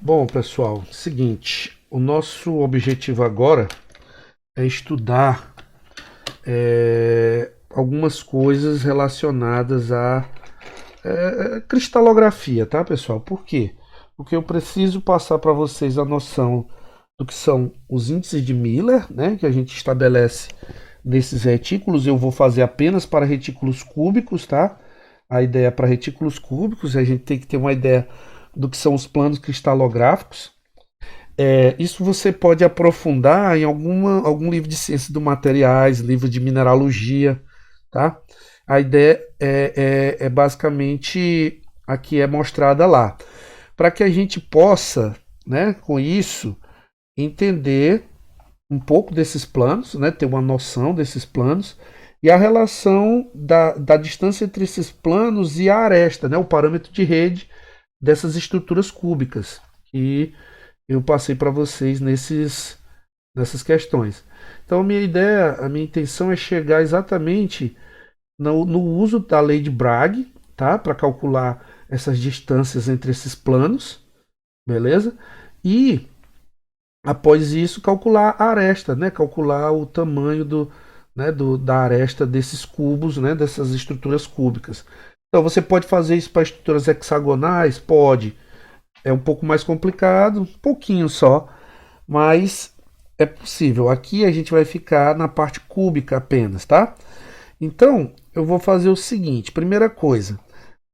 Bom, pessoal, seguinte, o nosso objetivo agora é estudar algumas coisas relacionadas à cristalografia, tá, pessoal? Por quê? Porque eu preciso passar para vocês a noção do que são os índices de Miller, né, que a gente estabelece nesses retículos. Eu vou fazer apenas para retículos cúbicos, tá? A ideia é para retículos cúbicos, a gente tem que ter uma ideia do que são os planos cristalográficos. Isso você pode aprofundar em algum livro de ciência do materiais, livro de mineralogia, tá? A ideia é basicamente a que é mostrada lá, para que a gente possa, né, com isso, entender um pouco desses planos, né, ter uma noção desses planos e a relação da distância entre esses planos e a aresta, né, o parâmetro de rede dessas estruturas cúbicas que eu passei para vocês nessas questões. Então, a minha ideia, a minha intenção é chegar exatamente no uso da lei de Bragg, tá? Para calcular essas distâncias entre esses planos, beleza? E, após isso, calcular a aresta, né? Calcular o tamanho da aresta desses cubos, né? Dessas estruturas cúbicas. Então, você pode fazer isso para estruturas hexagonais? Pode. É um pouco mais complicado, um pouquinho só, mas é possível. Aqui a gente vai ficar na parte cúbica apenas, tá? Então, eu vou fazer o seguinte, primeira coisa,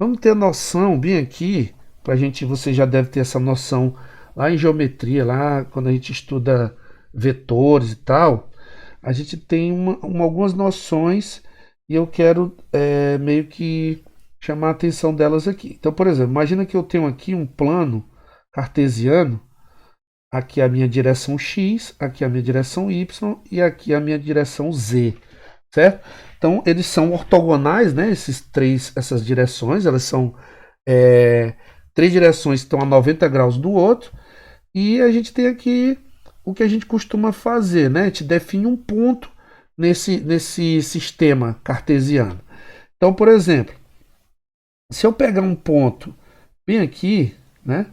vamos ter noção bem aqui, pra gente, você já deve ter essa noção lá em geometria, lá quando a gente estuda vetores e tal, a gente tem algumas noções e eu quero meio que chamar a atenção delas aqui. Então, por exemplo, imagina que eu tenho aqui um plano cartesiano. Aqui é a minha direção x, aqui é a minha direção y e aqui é a minha direção z, certo? Então eles são ortogonais, né? Essas direções, elas são três direções que estão a 90 graus do outro e a gente tem aqui o que a gente costuma fazer, né? A gente define um ponto nesse sistema cartesiano. Então, por exemplo, se eu pegar um ponto bem aqui, né?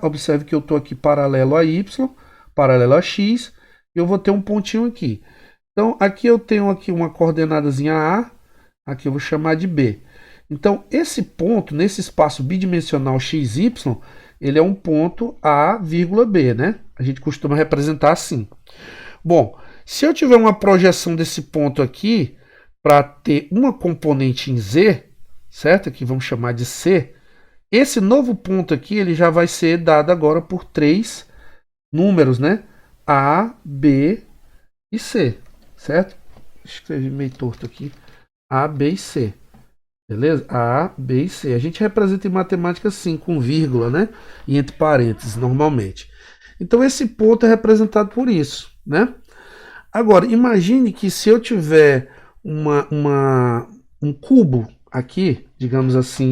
Observe que eu estou aqui paralelo a y, paralelo a x, e eu vou ter um pontinho aqui. Então, aqui eu tenho aqui uma coordenadazinha A, aqui eu vou chamar de B. Então, esse ponto, nesse espaço bidimensional XY, ele é um ponto A, vírgula B, né? A gente costuma representar assim. Bom, se eu tiver uma projeção desse ponto aqui, para ter uma componente em Z, certo? Aqui vamos chamar de C. Esse novo ponto aqui, ele já vai ser dado agora por três números, né? A, B e C, certo? Escrevi meio torto aqui. A, B e C, beleza? A, B e C. A gente representa em matemática assim, com vírgula, né? E entre parênteses, normalmente. Então, esse ponto é representado por isso, né? Agora, imagine que se eu tiver um cubo aqui, digamos assim,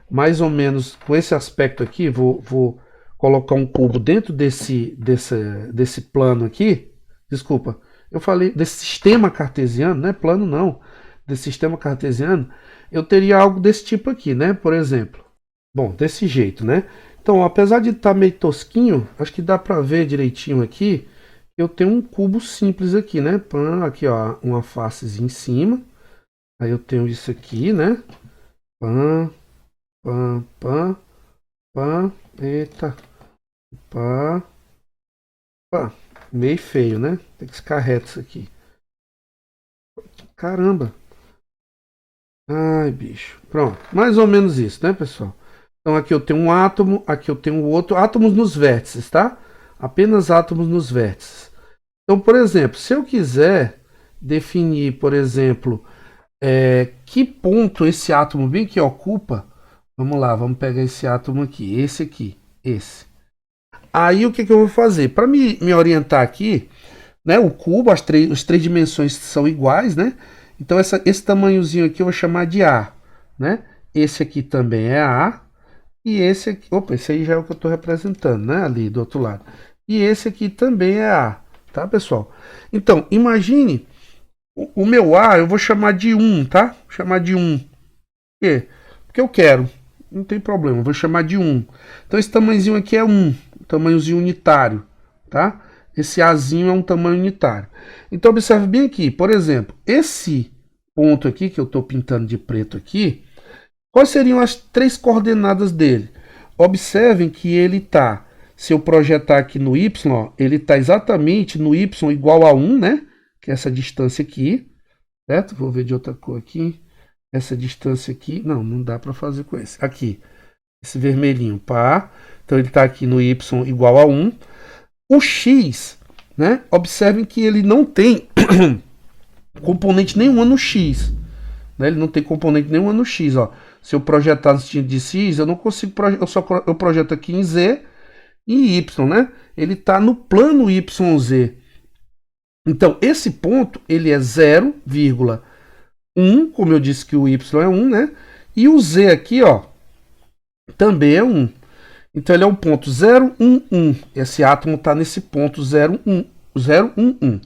mais ou menos com esse aspecto aqui, vou colocar um cubo dentro desse plano aqui, desculpa, eu falei desse sistema cartesiano, não é plano não, desse sistema cartesiano, eu teria algo desse tipo aqui, né, por exemplo. Bom, desse jeito, né. Então, apesar de estar meio tosquinho, acho que dá para ver direitinho aqui, eu tenho um cubo simples aqui, né, aqui ó, uma facezinha em cima, aí eu tenho isso aqui, né, pã, pã, pã, pã, eita, pá, pá, meio feio, né? Tem que ficar reto isso aqui. Caramba. Ai, bicho. Pronto, mais ou menos isso, né, pessoal? Então aqui eu tenho um átomo, aqui eu tenho outro, átomos nos vértices, tá? Apenas átomos nos vértices. Então, por exemplo, se eu quiser definir, por exemplo, que ponto esse átomo bem que ocupa, vamos lá, vamos pegar esse átomo aqui, esse. Aí o que eu vou fazer? Para me orientar aqui, né, o cubo, as três dimensões são iguais, né? Então esse tamanhozinho aqui eu vou chamar de A, né? Esse aqui também é A, e esse aqui, opa, esse aí já é o que eu estou representando, né? Ali do outro lado. E esse aqui também é A, tá, pessoal? Então, imagine o meu A, eu vou chamar de 1, tá? Vou chamar de 1. Por quê? Porque eu quero. não tem problema, vou chamar de 1. Então esse tamanhozinho aqui é 1, tamanhozinho unitário, tá? Esse Azinho é um tamanho unitário. Então observe bem aqui, por exemplo, esse ponto aqui que eu estou pintando de preto aqui, quais seriam as 3 coordenadas dele? Observem que ele está, se eu projetar aqui no Y, ó, ele está exatamente no Y igual a 1, né? Que é essa distância aqui, certo? Vou ver de outra cor aqui. Essa distância aqui, não dá para fazer com esse. Aqui, esse vermelhinho, pá. Então ele está aqui no Y igual a 1. O X, né? Observem que ele não tem componente nenhuma no X. Né? Ele não tem componente nenhuma no X, ó. Se eu projetar no sentido de X, eu não consigo projetar, eu projeto aqui em Z e em Y, né? Ele está no plano YZ. Então, esse ponto, ele é 0,1, como eu disse que o Y é 1, né? E o Z aqui, ó, também é 1. Então, ele é um ponto 0, 1, 1. Esse átomo está nesse ponto 0, 1, 0, 1, 1.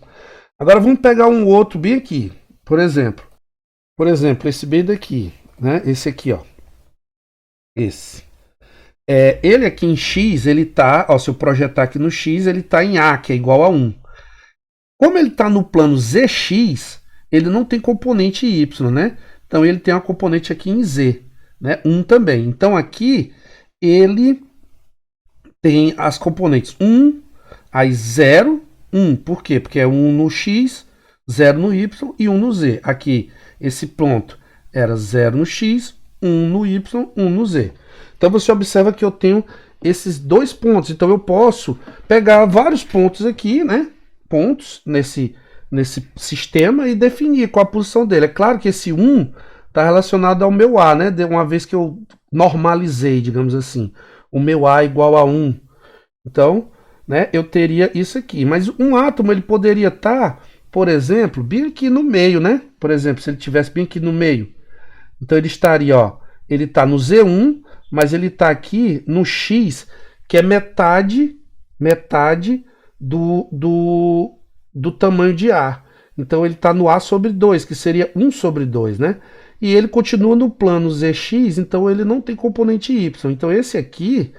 Agora, vamos pegar um outro bem aqui. Por exemplo, esse bem daqui, né? Esse aqui, ó. Esse. Ele aqui em X, ele tá, ó, se eu projetar aqui no X, ele tá em A, que é igual a 1. Como ele está no plano ZX, ele não tem componente Y, né? Então ele tem uma componente aqui em Z, né? 1 também. Então aqui ele tem as componentes 1, aí 0, 1. Por quê? Porque é 1 no X, 0 no Y e 1 no Z. Aqui, esse ponto era 0 no X, 1 no Y, 1 no Z. Então você observa que eu tenho esses 2 pontos. Então eu posso pegar vários pontos aqui, né? Pontos nesse sistema e definir qual a posição dele. É claro que esse 1 está relacionado ao meu A, né? Uma vez que eu normalizei, digamos assim, o meu A igual a 1. Então, né, eu teria isso aqui. Mas um átomo ele poderia estar, por exemplo, bem aqui no meio, né? Por exemplo, se ele estivesse bem aqui no meio. Então ele estaria, ó, ele está no Z1, mas ele está aqui no X, que é metade do tamanho de A. Então ele está no A sobre 2, que seria 1 sobre 2, né? E ele continua no plano ZX, então ele não tem componente Y. Então esse aqui,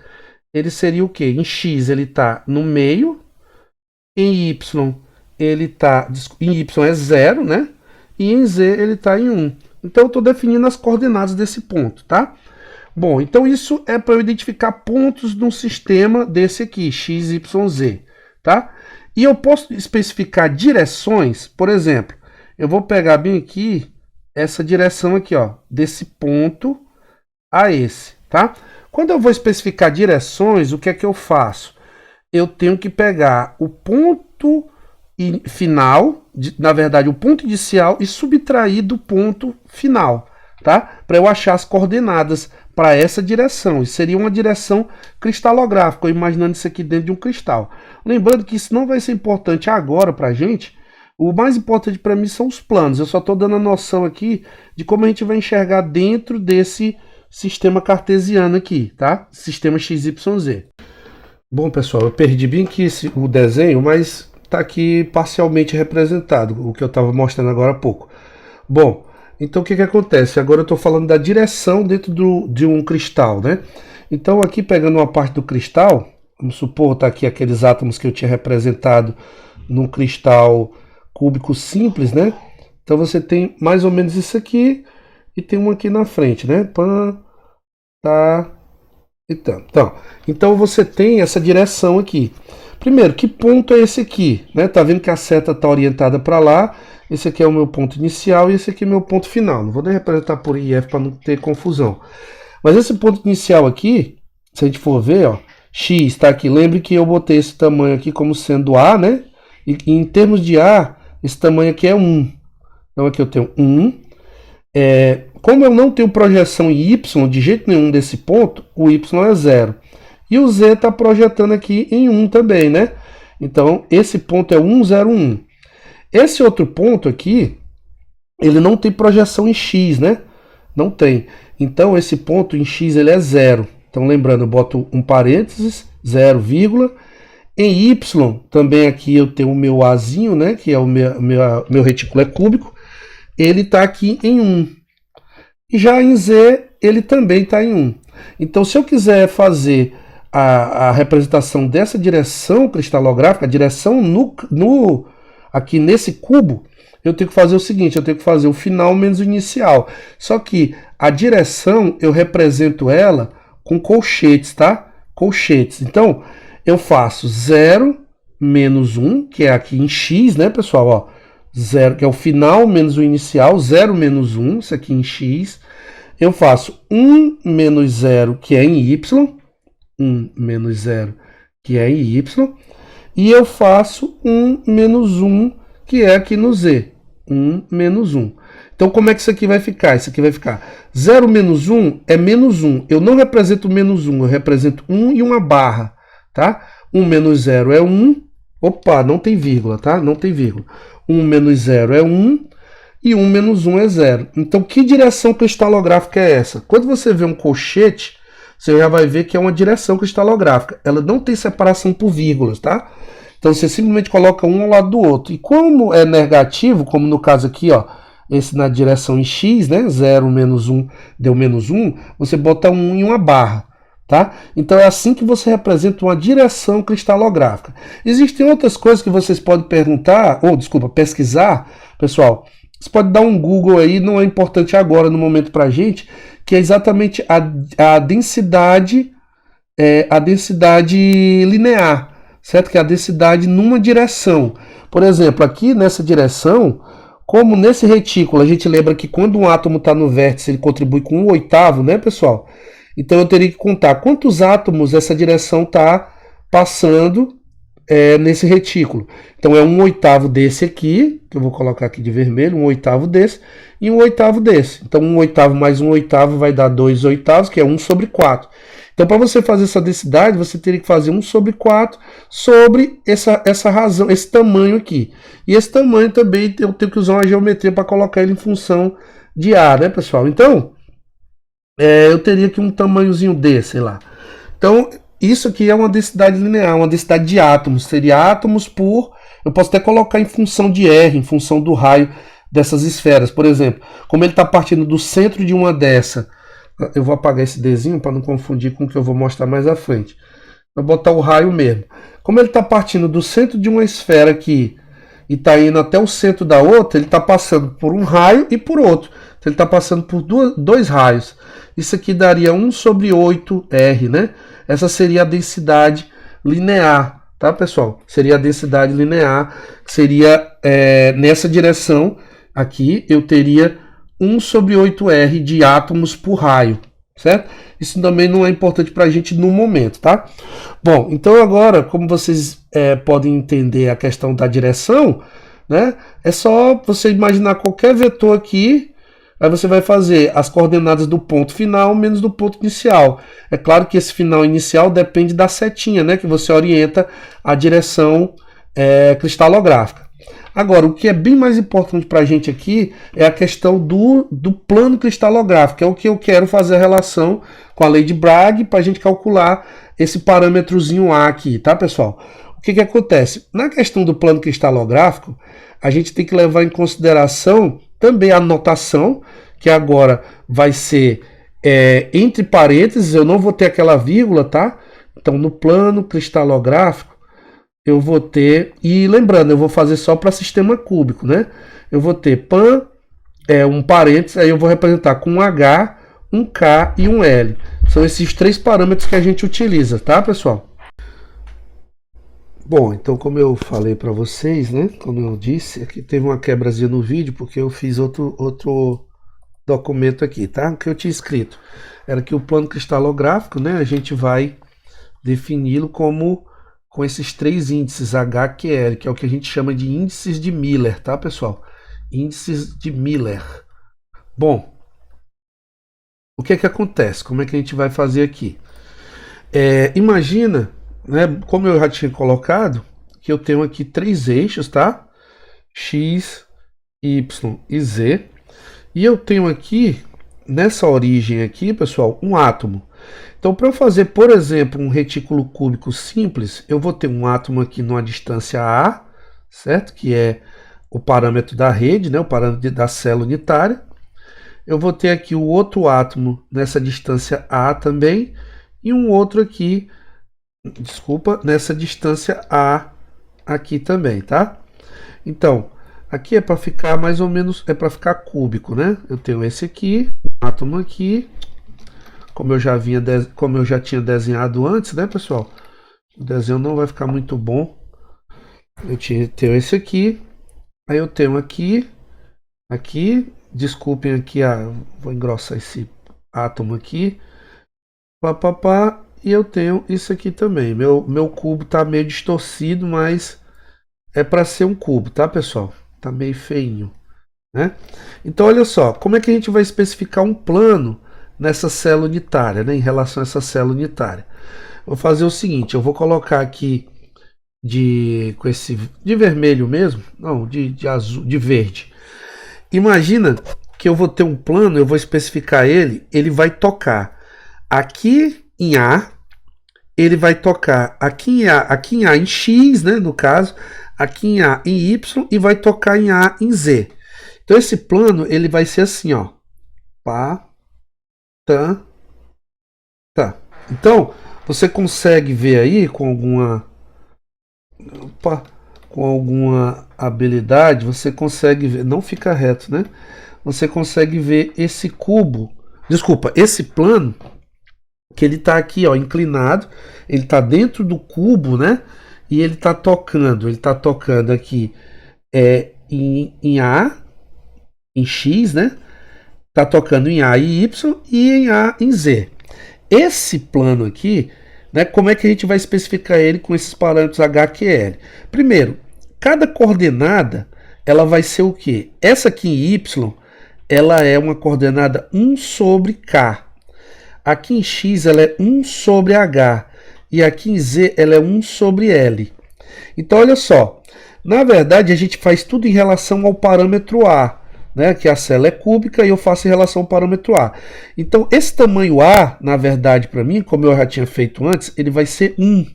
ele seria o quê? Em X ele está no meio, em Y ele está, em Y é 0, né? E em Z ele está em 1. Então eu estou definindo as coordenadas desse ponto, tá? Bom, então isso é para eu identificar pontos no sistema desse aqui, X, Y, Z, tá? E eu posso especificar direções, por exemplo, eu vou pegar bem aqui essa direção aqui, ó, desse ponto a esse, tá? Quando eu vou especificar direções, o que é que eu faço? Eu tenho que pegar o ponto final, na verdade o ponto inicial e subtrair do ponto final, tá? Para eu achar as coordenadas para essa direção. Isso seria uma direção cristalográfica, imaginando isso aqui dentro de um cristal. Lembrando que isso não vai ser importante agora para a gente. O mais importante para mim são os planos. Eu só estou dando a noção aqui de como a gente vai enxergar dentro desse sistema cartesiano aqui, tá? Sistema XYZ. Bom, pessoal, eu perdi bem aqui o desenho, mas está aqui parcialmente representado, o que eu estava mostrando agora há pouco. Bom, então o que acontece? Agora eu estou falando da direção dentro de um cristal, né? Então aqui pegando uma parte do cristal, vamos supor, tá aqui aqueles átomos que eu tinha representado num cristal cúbico simples, né? Então você tem mais ou menos isso aqui e tem um aqui na frente, né? Tá. Então você tem essa direção aqui. Primeiro, que ponto é esse aqui? Né? Tá vendo que a seta está orientada para lá. Esse aqui é o meu ponto inicial e esse aqui é o meu ponto final. Não vou nem representar por IF para não ter confusão. Mas esse ponto inicial aqui, se a gente for ver, ó, X está aqui. Lembre que eu botei esse tamanho aqui como sendo A, né? E em termos de A, esse tamanho aqui é 1. Então aqui eu tenho 1. Como eu não tenho projeção em Y de jeito nenhum desse ponto, o Y é 0. E o Z está projetando aqui em 1 também, né? Então, esse ponto é 1, 0, 1. Esse outro ponto aqui, ele não tem projeção em X, né? Não tem. Então, esse ponto em X ele é 0. Então, lembrando, eu boto um parênteses, 0, vírgula. Em Y, também aqui eu tenho o meu Azinho, né? Que é o meu retículo é cúbico. Ele está aqui em 1. E já em Z, ele também está em 1. Então, se eu quiser fazer a representação dessa direção cristalográfica, a direção aqui nesse cubo, eu tenho que fazer o seguinte, eu tenho que fazer o final menos o inicial. Só que a direção, eu represento ela com colchetes, tá? Colchetes. Então, eu faço 0 menos 1, que é aqui em x, né, pessoal? Ó, 0, que é o final menos o inicial, 0 menos 1, isso aqui em x. Eu faço 1 menos 0, que é em y. 1 menos 0, que é em y. E eu faço 1 menos 1, que é aqui no z. 1 menos 1. Então, como é que isso aqui vai ficar? Isso aqui vai ficar 0 menos 1 é menos 1. Eu não represento menos 1, eu represento 1 e uma barra, tá? 1 menos 0 é 1. Opa, não tem vírgula, tá? Não tem vírgula. 1 menos 0 é 1 e 1 menos 1 é 0. Então, que direção cristalográfica é essa? Quando você vê um colchete, você já vai ver que é uma direção cristalográfica. Ela não tem separação por vírgulas, tá? Então, você simplesmente coloca um ao lado do outro. E como é negativo, como no caso aqui, ó, esse na direção em x, né? 0 menos 1 deu menos 1, você bota 1 em uma barra. Tá? Então é assim que você representa uma direção cristalográfica. Existem outras coisas que vocês podem perguntar, ou desculpa, pesquisar, pessoal. Você pode dar um Google aí, não é importante agora no momento para a gente, que é exatamente a densidade linear, certo? Que é a densidade numa direção. Por exemplo, aqui nessa direção, como nesse retículo, a gente lembra que quando um átomo está no vértice, ele contribui com 1/8, né, pessoal? Então eu teria que contar quantos átomos essa direção está passando nesse retículo. Então é 1/8 desse aqui, que eu vou colocar aqui de vermelho, 1/8 desse, e 1/8 desse. Então 1/8 mais 1/8 vai dar 2/8, que é 1/4. Então para você fazer essa densidade, você teria que fazer 1/4 sobre essa razão, esse tamanho aqui. E esse tamanho também eu tenho que usar uma geometria para colocar ele em função de A, né, pessoal? Então eu teria aqui um tamanhozinho desse, sei lá. Então, isso aqui é uma densidade linear, uma densidade de átomos. Seria átomos por... Eu posso até colocar em função de R, em função do raio dessas esferas. Por exemplo, como ele está partindo do centro de uma dessa... Eu vou apagar esse Dzinho para não confundir com o que eu vou mostrar mais à frente. Vou botar o raio mesmo. Como ele está partindo do centro de uma esfera aqui e está indo até o centro da outra, ele está passando por um raio e por outro. Então, ele está passando por dois raios. Isso aqui daria 1/8R, né? Essa seria a densidade linear, tá, pessoal? Seria a densidade linear, que seria nessa direção aqui, eu teria 1/8R de átomos por raio, certo? Isso também não é importante para a gente no momento, tá? Bom, então agora, como vocês podem entender a questão da direção, né? É só você imaginar qualquer vetor aqui. Aí você vai fazer as coordenadas do ponto final menos do ponto inicial. É claro que esse final inicial depende da setinha, né, que você orienta a direção cristalográfica. Agora, o que é bem mais importante para a gente aqui é a questão do plano cristalográfico, que é o que eu quero fazer a relação com a lei de Bragg para a gente calcular esse parâmetrozinho A aqui, tá, pessoal? O que acontece? Na questão do plano cristalográfico, a gente tem que levar em consideração também a notação, que agora vai ser entre parênteses, eu não vou ter aquela vírgula, tá? Então, no plano cristalográfico, eu vou ter... E lembrando, eu vou fazer só para sistema cúbico, né? Eu vou ter pan, um parênteses, aí eu vou representar com um H, um K e um L. São esses três parâmetros que a gente utiliza, tá, pessoal? Bom, então como eu falei para vocês, né, como eu disse, aqui teve uma quebrazinha no vídeo porque eu fiz outro documento aqui, tá? O que eu tinha escrito era que o plano cristalográfico, né, a gente vai defini-lo com esses três índices H, Q, L, que é o que a gente chama de índices de Miller, tá, pessoal? Índices de Miller. Bom, o que acontece? Como é que a gente vai fazer aqui? Imagina, né, como eu já tinha colocado, que eu tenho aqui três eixos, tá? X, Y e Z. E eu tenho aqui, nessa origem aqui, pessoal, um átomo. Então, para eu fazer, por exemplo, um retículo cúbico simples, eu vou ter um átomo aqui numa distância A, certo? Que é o parâmetro da rede, né? O parâmetro da célula unitária. eu vou ter aqui o outro átomo nessa distância A também, e um outro aqui, desculpa, nessa distância A aqui também, tá? Então, aqui é para ficar mais ou menos, é para ficar cúbico, né? Eu tenho esse aqui, um átomo aqui, como eu já tinha desenhado antes, né, pessoal? O desenho não vai ficar muito bom. Tenho esse aqui, aí eu tenho aqui, desculpem aqui, vou engrossar esse átomo aqui, papapá, e eu tenho isso aqui também. Meu cubo tá meio distorcido, mas é para ser um cubo, tá, pessoal? Tá meio feinho, né? Então, olha só, como é que a gente vai especificar um plano nessa célula unitária, né, em relação a essa célula unitária? Vou fazer o seguinte, eu vou colocar aqui de vermelho mesmo, não, de azul, de verde. Imagina que eu vou ter um plano, eu vou especificar ele vai tocar aqui em A, ele vai tocar aqui em A em X, né, no caso, aqui em A em Y e vai tocar em A em Z. Então esse plano ele vai ser assim, ó, pá, tá, tá. Então você consegue ver aí com alguma habilidade, você consegue ver, não fica reto, né? Você consegue ver esse cubo, desculpa, esse plano, que ele está aqui, ó, inclinado, ele está dentro do cubo, né? E ele está tocando aqui em A, em X, né? Está tocando em A e Y e em A em Z. Esse plano aqui, né, como é que a gente vai especificar ele com esses parâmetros HQL? Primeiro, cada coordenada ela vai ser o quê? Essa aqui em Y, ela é uma coordenada 1 sobre K. Aqui em X ela é 1 sobre H. E aqui em Z ela é 1 sobre L. Então olha só, na verdade a gente faz tudo em relação ao parâmetro A, né, que a célula é cúbica e eu faço em relação ao parâmetro A. Então esse tamanho A, na verdade para mim, como eu já tinha feito antes, ele vai ser 1.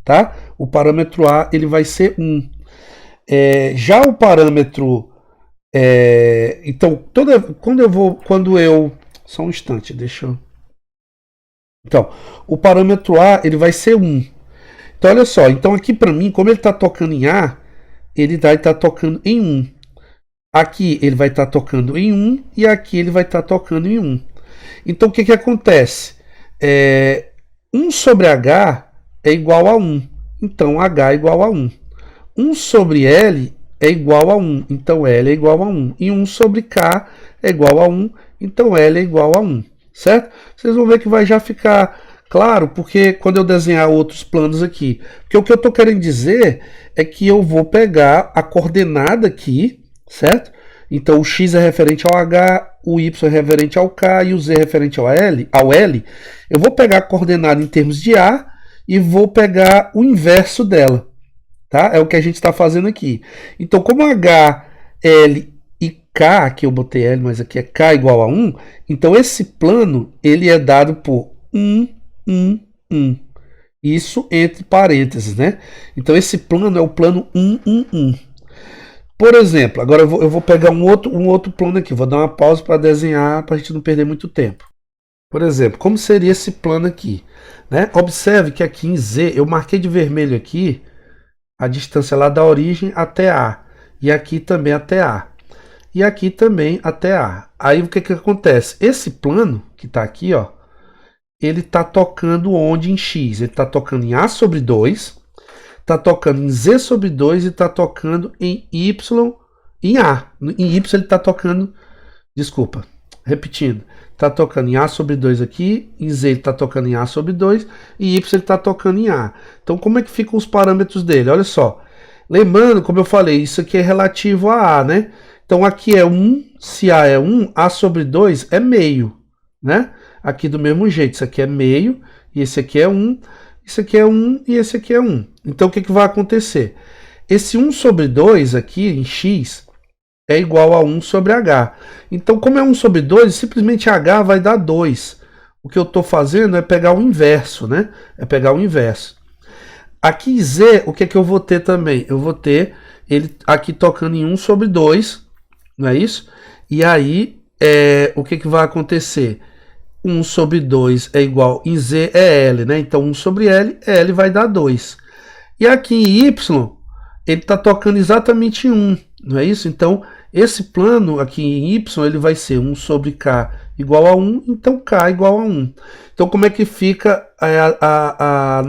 Tá? O parâmetro A ele vai ser 1. Já o parâmetro... então, só um instante, deixa eu... Então, o parâmetro A ele vai ser 1. Então, olha só. Então, aqui para mim, como ele está tocando em A, ele vai estar tocando em 1. Aqui ele vai estar tocando em 1 e aqui ele vai estar tocando em 1. Então, o que acontece? 1 sobre H é igual a 1. Então, H é igual a 1. 1 sobre L é igual a 1. Então, L é igual a 1. E 1 sobre K é igual a 1. Então, L é igual a 1. Certo? Vocês vão ver que vai já ficar claro, porque quando eu desenhar outros planos aqui. Porque o que eu estou querendo dizer é que eu vou pegar a coordenada aqui, certo? Então o X é referente ao H, o Y é referente ao K e o Z é referente ao L. Eu vou pegar a coordenada em termos de A e vou pegar o inverso dela. Tá? É o que a gente está fazendo aqui. Então, como H, L e K, aqui eu botei L, mas aqui é K igual a 1, então esse plano ele é dado por 1, 1, 1. Isso entre parênteses, né? Então esse plano é o plano 1, 1, 1. Por exemplo, agora eu vou pegar um outro plano aqui, vou dar uma pausa para desenhar, para a gente não perder muito tempo. Por exemplo, como seria esse plano aqui? Né? Observe que aqui em Z, eu marquei de vermelho aqui a distância lá da origem até A. E aqui também até A. E aqui também até A. Aí o que acontece? Esse plano que está aqui, ó, ele está tocando onde em X? Ele está tocando em A sobre 2, está tocando em Z sobre 2 e está tocando em Y, em A. Em Y ele está tocando, desculpa, repetindo, está tocando em A sobre 2 aqui, em Z ele está tocando em A sobre 2 e Y ele está tocando em A. Então como é que ficam os parâmetros dele? Olha só, lembrando, como eu falei, isso aqui é relativo a A, né? Então aqui é 1, se A é 1, A sobre 2 é meio, né? Aqui do mesmo jeito, isso aqui é meio, e esse aqui é 1, isso aqui é 1 e esse aqui é 1. Então o que vai acontecer? Esse 1 sobre 2 aqui em X é igual a 1 sobre H. Então como é 1 sobre 2, simplesmente H vai dar 2. O que eu estou fazendo é pegar o inverso, né? É pegar o inverso. Aqui em Z, o que eu vou ter também? Eu vou ter ele aqui tocando em 1 sobre 2, não é isso? E aí o que vai acontecer? 1 sobre 2 é igual, em Z é L, né? Então 1 sobre L vai dar 2. E aqui em Y, ele está tocando exatamente 1, não é isso? Então, esse plano aqui em Y, ele vai ser 1 sobre K igual a 1, então K igual a 1. Então, como é que fica a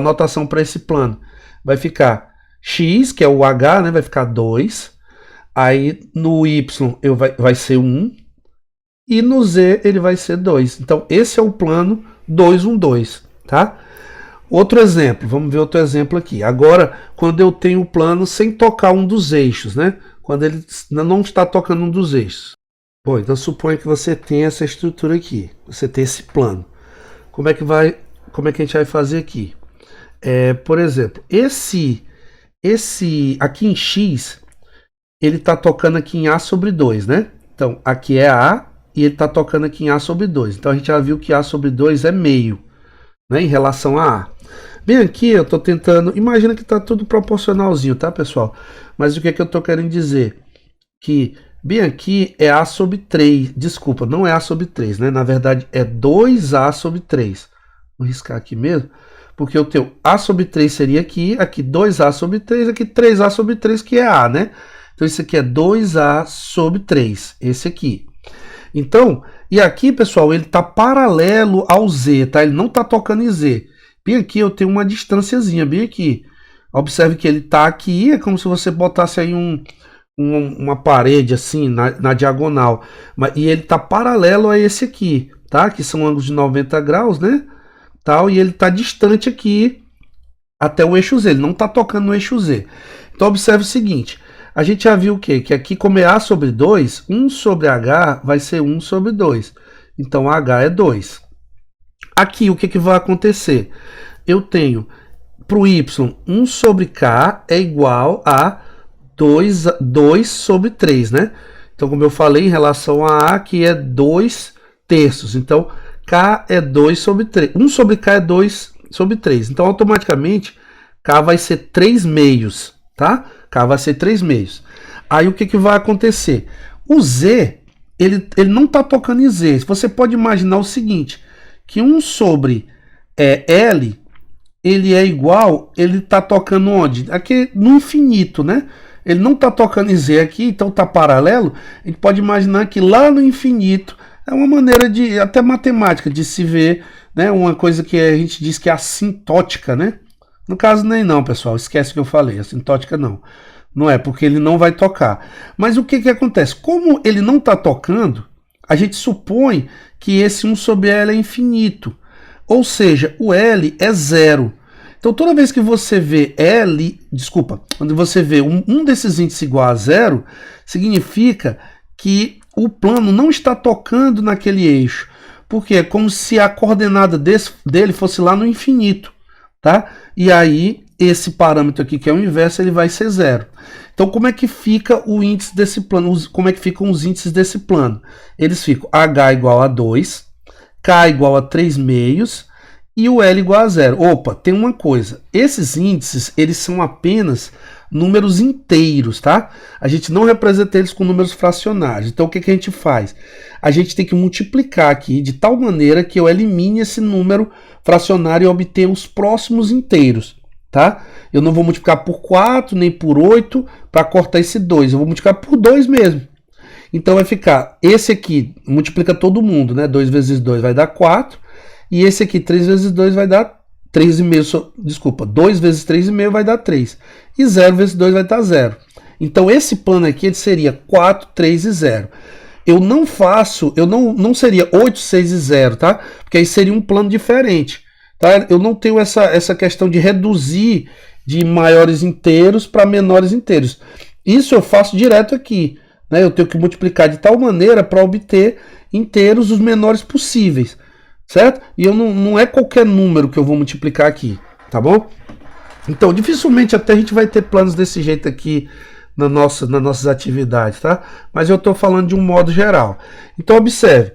notação para esse plano? Vai ficar X, que é o H, né? Vai ficar 2. Aí, no Y, vai ser 1. E no Z, ele vai ser 2. Então, esse é o plano 2, 1, 2, tá? Outro exemplo, vamos ver outro exemplo aqui. Agora, quando eu tenho o plano sem tocar um dos eixos, né? Quando ele não está tocando um dos eixos. Bom, então suponha que você tem essa estrutura aqui. Você tem esse plano. Como é que a gente vai fazer aqui? Por exemplo, esse aqui em X, ele está tocando aqui em A sobre 2, né? Então, aqui é A e ele está tocando aqui em A sobre 2. Então, a gente já viu que A sobre 2 é meio, né, em relação a A. Bem aqui eu estou tentando, imagina que está tudo proporcionalzinho, tá, pessoal? Mas o que eu estou querendo dizer? Que bem aqui é A sobre 3, desculpa, não é A sobre 3, né? Na verdade é 2A sobre 3. Vou riscar aqui mesmo, porque eu tenho A sobre 3 seria aqui 2A sobre 3, aqui 3A sobre 3 que é A, né? Então isso aqui é 2A sobre 3, esse aqui. Então, e aqui, pessoal, ele está paralelo ao Z, tá? Ele não está tocando em Z. Bem aqui eu tenho uma distânciazinha, bem aqui. Observe que ele está aqui, é como se você botasse aí uma parede assim, na diagonal. E ele está paralelo a esse aqui, tá? Que são ângulos de 90 graus, né? Tal, e ele está distante aqui até o eixo Z, ele não está tocando no eixo Z. Então, observe o seguinte. A gente já viu o quê? Que aqui, como é A sobre 2, 1 sobre H vai ser 1 sobre 2. Então, H é 2. Aqui, o que vai acontecer? Eu tenho, para o Y, 1 sobre K é igual a 2 sobre 3, né? Então, como eu falei, em relação a A, que é 2 terços. Então, K é 2 sobre 3. 1 sobre K é 2 sobre 3. Então, automaticamente, K vai ser 3 meios, tá? K vai ser 3 meios. Aí o que vai acontecer? O Z, ele não está tocando em Z. Você pode imaginar o seguinte, que 1 sobre L, ele é igual, ele está tocando onde? Aqui no infinito, né? Ele não está tocando em Z aqui, então está paralelo. A gente pode imaginar que lá no infinito é uma maneira de, até matemática, de se ver, né? Uma coisa que a gente diz que é assintótica, né? No caso, nem não, pessoal. Esquece o que eu falei. Assintótica não. Não é, porque ele não vai tocar. Mas o que acontece? Como ele não está tocando, a gente supõe que esse 1 sobre L é infinito. Ou seja, o L é 0. Então, toda vez que você vê quando você vê um desses índices igual a 0, significa que o plano não está tocando naquele eixo. Porque é como se a coordenada dele fosse lá no infinito. Tá? E aí, esse parâmetro aqui, que é o inverso, ele vai ser 0. Então, como é que fica o índice desse plano? Como é que ficam os índices desse plano? Eles ficam H igual a 2, K igual a 3 meios e o L igual a 0. Opa, tem uma coisa. Esses índices, eles são apenas números inteiros, tá? A gente não representa eles com números fracionários. Então, o que a gente faz? A gente tem que multiplicar aqui de tal maneira que eu elimine esse número fracionário e obter os próximos inteiros, tá? Eu não vou multiplicar por 4 nem por 8 para cortar esse 2. Eu vou multiplicar por 2 mesmo. Então, vai ficar esse aqui, multiplica todo mundo, né? 2 vezes 2 vai dar 4. E esse aqui, 3 vezes 2 vai dar 3,5, desculpa, 2 vezes 3,5 vai dar 3. E 0 vezes 2 vai dar 0. Então, esse plano aqui ele seria 4, 3 e 0. Eu não seria 8, 6 e 0, tá? Porque aí seria um plano diferente, tá? Eu não tenho essa questão de reduzir de maiores inteiros para menores inteiros. Isso eu faço direto aqui, né? Eu tenho que multiplicar de tal maneira para obter inteiros os menores possíveis, certo? E não é qualquer número que eu vou multiplicar aqui, tá bom? Então, dificilmente até a gente vai ter planos desse jeito aqui nas nossas atividades, tá? Mas eu estou falando de um modo geral. Então, observe.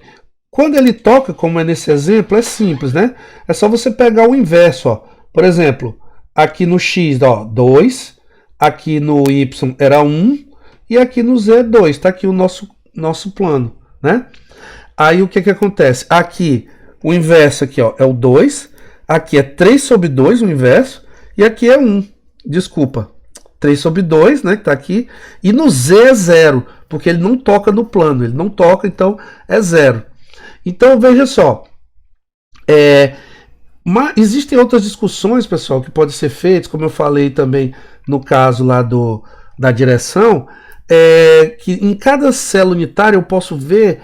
Quando ele toca, como é nesse exemplo, é simples, né? É só você pegar o inverso, ó. Por exemplo, aqui no X, ó, 2. Aqui no Y era 1. E aqui no Z é 2. Tá aqui o nosso nosso plano, né? Aí o que que acontece? Aqui, o inverso aqui, ó, é o 2, aqui é 3 sobre 2 o inverso, e aqui é 1, desculpa, 3 sobre 2, né, que tá aqui, e no Z é 0, porque ele não toca no plano, ele não toca, então é 0. Então, veja só, mas existem outras discussões, pessoal, que podem ser feitas, como eu falei também no caso lá da direção, que em cada célula unitária eu posso ver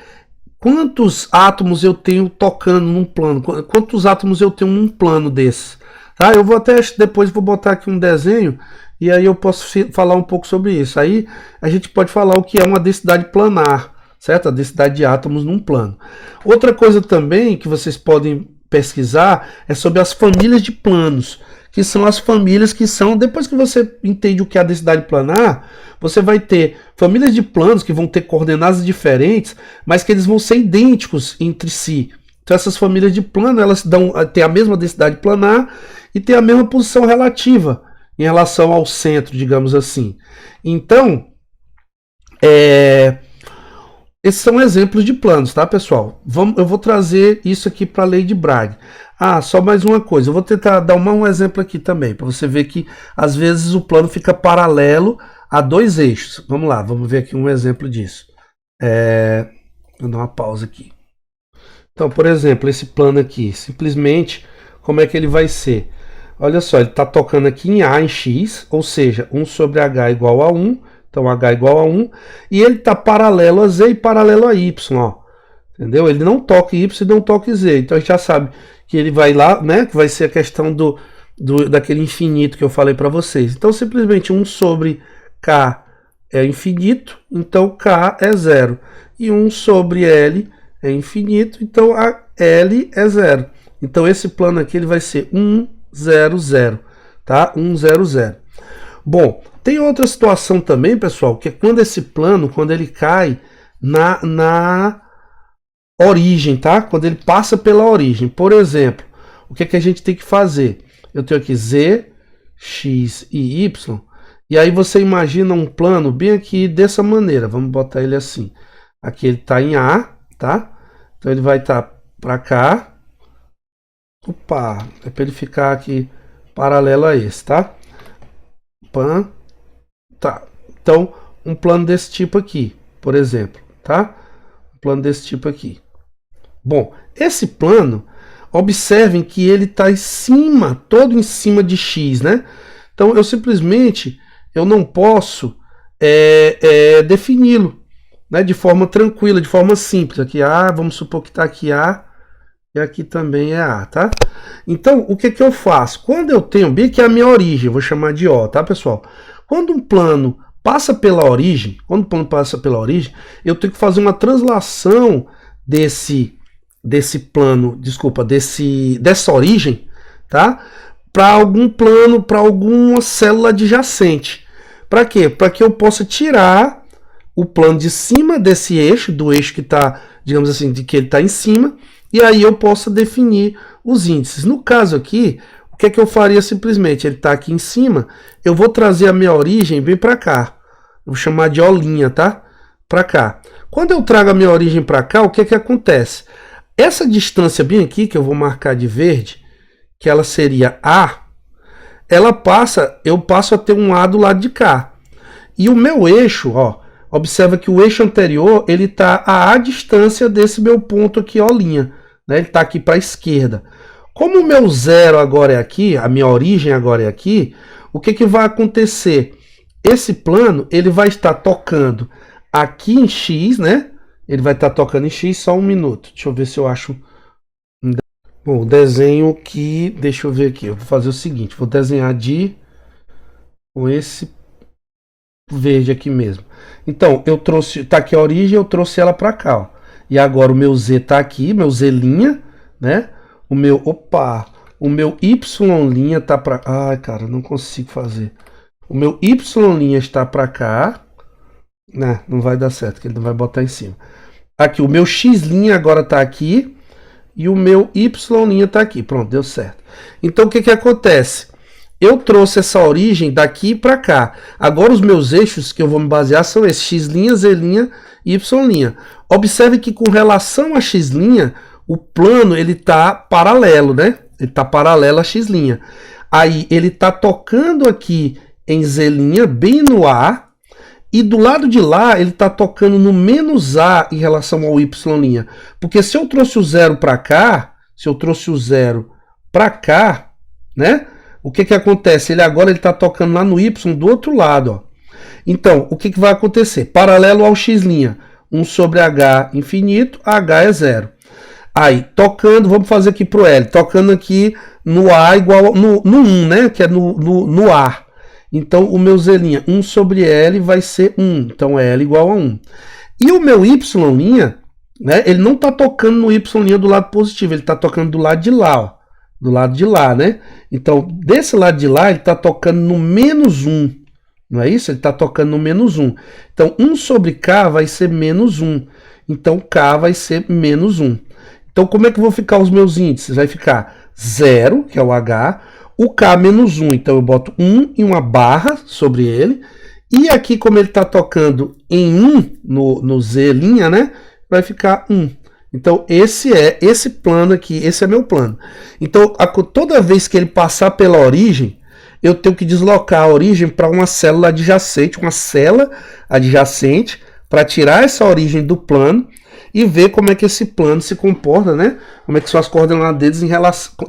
quantos átomos eu tenho tocando num plano, quantos átomos eu tenho num plano desse. Tá? Eu vou até depois vou botar aqui um desenho e aí eu posso falar um pouco sobre isso. Aí a gente pode falar o que é uma densidade planar, certo? A densidade de átomos num plano. Outra coisa também que vocês podem pesquisar é sobre as famílias de planos, que são as famílias que são, depois que você entende o que é a densidade planar, você vai ter famílias de planos que vão ter coordenadas diferentes, mas que eles vão ser idênticos entre si. Então essas famílias de plano, elas têm a mesma densidade planar e têm a mesma posição relativa em relação ao centro, digamos assim. Então, esses são exemplos de planos, tá, pessoal? Eu vou trazer isso aqui para a lei de Bragg. Só mais uma coisa. Eu vou tentar dar um exemplo aqui também, para você ver que às vezes o plano fica paralelo a dois eixos. Vamos lá, vamos ver aqui um exemplo disso. Vou dar uma pausa aqui. Então, por exemplo, esse plano aqui, simplesmente, como é que ele vai ser? Olha só, ele está tocando aqui em A em X, ou seja, 1 sobre H igual a 1. Então, H igual a 1. E ele está paralelo a Z e paralelo a Y, ó. Entendeu? Ele não toca Y e não toca Z. Então, a gente já sabe que ele vai lá, né? Que vai ser a questão daquele infinito que eu falei para vocês. Então, simplesmente 1 sobre K é infinito. Então, K é 0. E 1 sobre L é infinito. Então, a L é 0. Então, esse plano aqui ele vai ser 1, 0, 0. Tá? 1, 0, 0. Bom, tem outra situação também, pessoal, que é quando esse plano, quando ele cai na origem, tá? Quando ele passa pela origem. Por exemplo, o que é que a gente tem que fazer? Eu tenho aqui Z, X e Y, e aí você imagina um plano bem aqui dessa maneira. Vamos botar ele assim. Aqui ele está em A, tá? Então ele vai estar para cá. Opa, é para ele ficar aqui paralelo a esse, tá? Tá. Então, um plano desse tipo aqui, por exemplo, tá? Um plano desse tipo aqui. Bom, esse plano, observem que ele está em cima, todo em cima de X, né? Então, eu não posso defini-lo, né? De forma tranquila, de forma simples. Aqui A, vamos supor que está aqui A, e aqui também é A, tá? Então, o que eu faço? Quando eu tenho B, que é a minha origem, eu vou chamar de O, tá, pessoal? Quando um plano passa pela origem, eu tenho que fazer uma translação desse plano, desculpa, dessa origem, tá? Para algum plano, para alguma célula adjacente. Para quê? Para que eu possa tirar o plano de cima desse eixo, do eixo que está, digamos assim, de que ele está em cima, e aí eu possa definir os índices. No caso aqui, o que é que eu faria simplesmente? Ele está aqui em cima, eu vou trazer a minha origem bem para cá. Eu vou chamar de O', tá? Para cá. Quando eu trago a minha origem para cá, o que é que acontece? Essa distância bem aqui, que eu vou marcar de verde, que ela seria A, eu passo a ter um A do lado de cá. E o meu eixo, ó, observa que o eixo anterior, ele está a distância desse meu ponto aqui, ó, linha. Né? Ele está aqui para a esquerda. Como o meu zero agora é aqui, a minha origem agora é aqui, o que, que vai acontecer? Esse plano, ele vai estar tocando aqui em X, né? Ele vai estar tocando em X, só um minuto. Deixa eu ver se eu acho... Bom, o desenho que... Deixa eu ver aqui. Eu vou fazer o seguinte. Vou desenhar com esse verde aqui mesmo. Então, eu trouxe... Tá aqui a origem, eu trouxe ela para cá, ó. E agora o meu Z tá aqui, meu Z', né? O meu... Opa! O meu Y' tá para... Ai, cara, não consigo fazer. O meu Y' está para cá. Não vai dar certo, que ele não vai botar em cima. Aqui, o meu X' agora está aqui. E o meu Y' está aqui. Pronto, deu certo. Então, o que acontece? Eu trouxe essa origem daqui para cá. Agora, os meus eixos que eu vou me basear são esses X', Z' y'. Observe que com relação a x', o plano ele está paralelo, né? Ele está paralelo a x'. Aí ele está tocando aqui em z', bem no A, e do lado de lá ele está tocando no menos A em relação ao y'. Porque se eu trouxe o zero para cá, né? O que acontece? Ele agora está tocando lá no y do outro lado, ó. Então, o que vai acontecer? Paralelo ao x', 1 sobre h infinito, h é 0. Aí, tocando, vamos fazer aqui pro L, tocando aqui no A igual, no 1, né? Que é no A. Então, o meu z', 1 sobre L vai ser 1. Então, L igual a 1. E o meu y', né? Ele não está tocando no y' do lado positivo, ele está tocando do lado de lá, ó. Do lado de lá, né? Então, desse lado de lá, ele está tocando no menos 1. Não é isso? Ele está tocando no menos 1. Então, 1 sobre K vai ser menos 1. Então, K vai ser menos 1. Então, como é que vão ficar os meus índices? Vai ficar 0, que é o H, o K menos 1. Então, eu boto 1 e uma barra sobre ele. E aqui, como ele está tocando em 1 no Z', né? Vai ficar 1. Então, esse plano aqui, esse é meu plano. Então, toda vez que ele passar pela origem, eu tenho que deslocar a origem para uma célula adjacente, para tirar essa origem do plano e ver como é que esse plano se comporta, né? Como é que são as coordenadas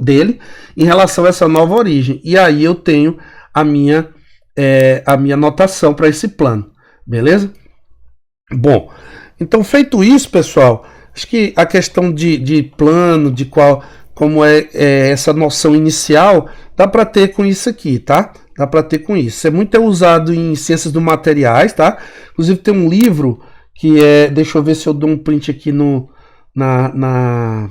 dele em relação a essa nova origem. E aí eu tenho a minha notação para esse plano, beleza? Bom, então feito isso, pessoal, acho que a questão de plano, como é essa noção inicial, dá para ter com isso aqui, tá? Dá para ter com isso. Isso é muito usado em ciências dos materiais, tá? Inclusive tem um livro que deixa eu ver se eu dou um print aqui na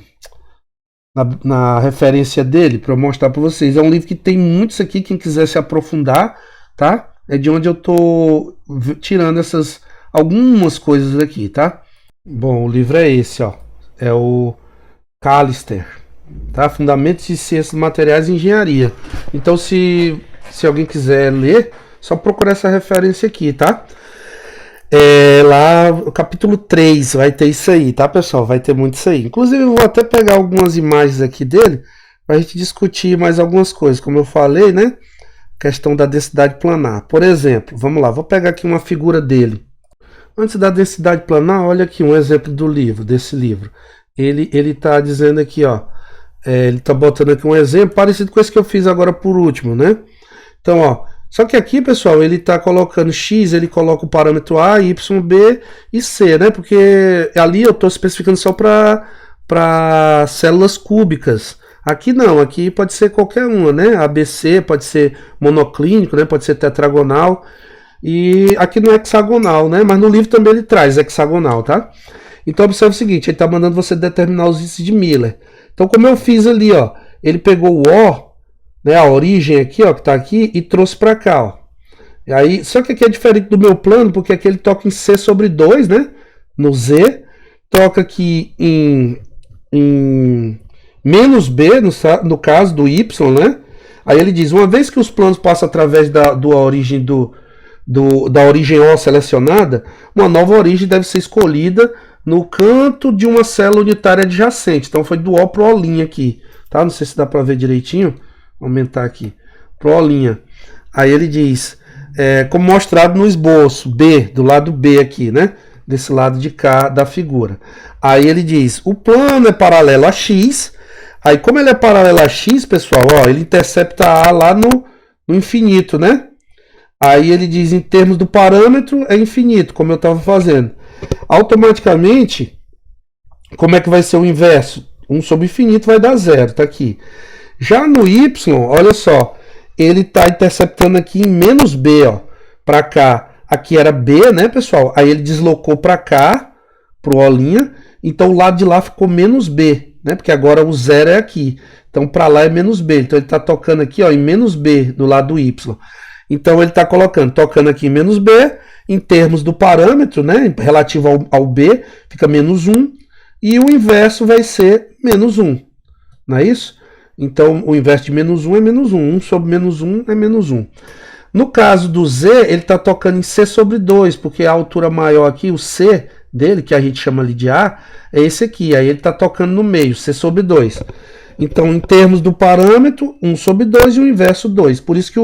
referência dele para eu mostrar para vocês. É um livro que tem muitos aqui, quem quiser se aprofundar, tá? É de onde eu tô tirando algumas coisas aqui, tá? Bom, o livro é esse, ó. É o Callister, tá? Fundamentos de Ciências Materiais e Engenharia. Então, se alguém quiser ler, só procurar essa referência aqui, tá? Lá, o capítulo 3 vai ter isso aí, tá, pessoal? Vai ter muito isso aí. Inclusive, eu vou até pegar algumas imagens aqui dele pra gente discutir mais algumas coisas. Como eu falei, né? Questão da densidade planar. Por exemplo, vamos lá, vou pegar aqui uma figura dele. Antes da densidade planar, olha aqui um exemplo desse livro. Ele está dizendo aqui, ó, ele está botando aqui um exemplo parecido com esse que eu fiz agora por último, né? Então, ó, só que aqui, pessoal, ele está colocando x, ele coloca o parâmetro a, y, b e c, né? Porque ali eu estou especificando só para células cúbicas. Aqui não, aqui pode ser qualquer uma, né? ABC pode ser monoclínico, né? Pode ser tetragonal. E aqui no hexagonal, né? Mas no livro também ele traz hexagonal, tá? Então observe o seguinte, ele está mandando você determinar os índices de Miller. Então como eu fiz ali, ó, ele pegou o O, né, a origem aqui, ó, que está aqui, e trouxe para cá, ó. E aí, só que aqui é diferente do meu plano, porque aqui ele toca em C sobre 2, né? No Z, toca aqui em menos B, no caso do Y, né? Aí ele diz, uma vez que os planos passam através da origem da origem O selecionada, uma nova origem deve ser escolhida no canto de uma célula unitária adjacente. Então foi do O pro O' aqui, tá? Não sei se dá para ver direitinho. Vou aumentar aqui. Pro O'. Aí ele diz, como mostrado no esboço, B, do lado B aqui, né? Desse lado de cá da figura. Aí ele diz, o plano é paralelo a X. Aí como ele é paralelo a X, pessoal, ó, ele intercepta A lá no infinito, né? Aí ele diz, em termos do parâmetro, é infinito, como eu estava fazendo. Automaticamente, como é que vai ser o inverso? 1 sobre infinito vai dar 0, tá aqui. Já no Y, olha só, ele está interceptando aqui em menos B, ó, para cá. Aqui era B, né, pessoal? Aí ele deslocou para cá, pro O', então o lado de lá ficou menos B, né? Porque agora o 0 é aqui. Então para lá é menos B. Então ele está tocando aqui, ó, em menos B, do lado do Y. Então ele está tocando aqui em menos B, em termos do parâmetro, né, relativo ao B, fica menos 1, e o inverso vai ser menos 1, não é isso? Então o inverso de menos 1 é menos 1, 1 sobre menos 1 é menos 1. No caso do Z, ele está tocando em C sobre 2, porque a altura maior aqui, o C, dele, que a gente chama ali de A, é esse aqui. Aí ele está tocando no meio, C sobre 2. Então, em termos do parâmetro, 1 sobre 2 e o inverso 2. Por isso que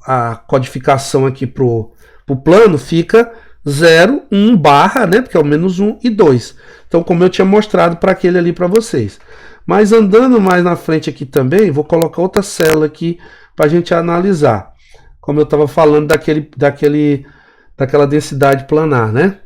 a codificação aqui para o plano fica 0, 1 barra, né? Porque é o menos 1 e 2. Então, como eu tinha mostrado para aquele ali para vocês. Mas andando mais na frente aqui também, vou colocar outra célula aqui para a gente analisar. Como eu estava falando daquela densidade planar, né?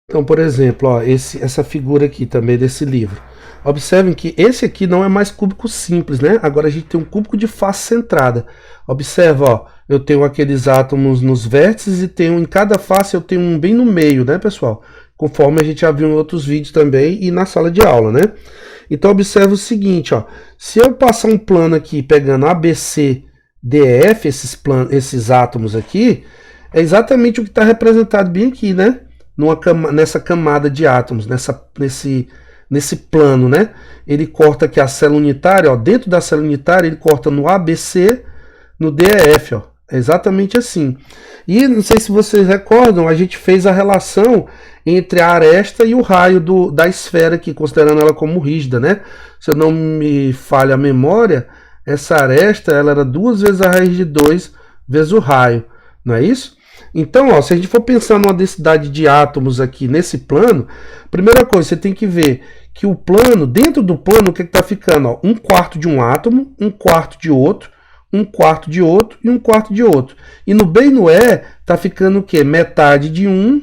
Então, por exemplo, ó, essa figura aqui também desse livro. Observem que esse aqui não é mais cúbico simples, né? Agora a gente tem um cúbico de face centrada. Observa, ó, eu tenho aqueles átomos nos vértices e tenho em cada face eu tenho um bem no meio, né, pessoal? Conforme a gente já viu em outros vídeos também e na sala de aula, né? Então observa o seguinte, ó, se eu passar um plano aqui pegando ABC, DF, esses átomos aqui, é exatamente o que está representado bem aqui, né? Nessa camada de átomos, nesse plano, né? Ele corta aqui a célula unitária, ó, dentro da célula unitária ele corta no ABC, no DEF, ó. É exatamente assim. E não sei se vocês recordam, a gente fez a relação entre a aresta e o raio da esfera aqui, considerando ela como rígida, né? Se eu não me falha a memória, essa aresta ela era 2 vezes a raiz de 2 vezes o raio, não é isso? Então, ó, se a gente for pensar numa densidade de átomos aqui nesse plano, primeira coisa, você tem que ver que o plano, dentro do plano, o que está ficando? Ó, 1/4 de um átomo, 1/4 de outro, 1/4 de outro e 1/4 de outro. E no B e no E está ficando o quê? Metade de um,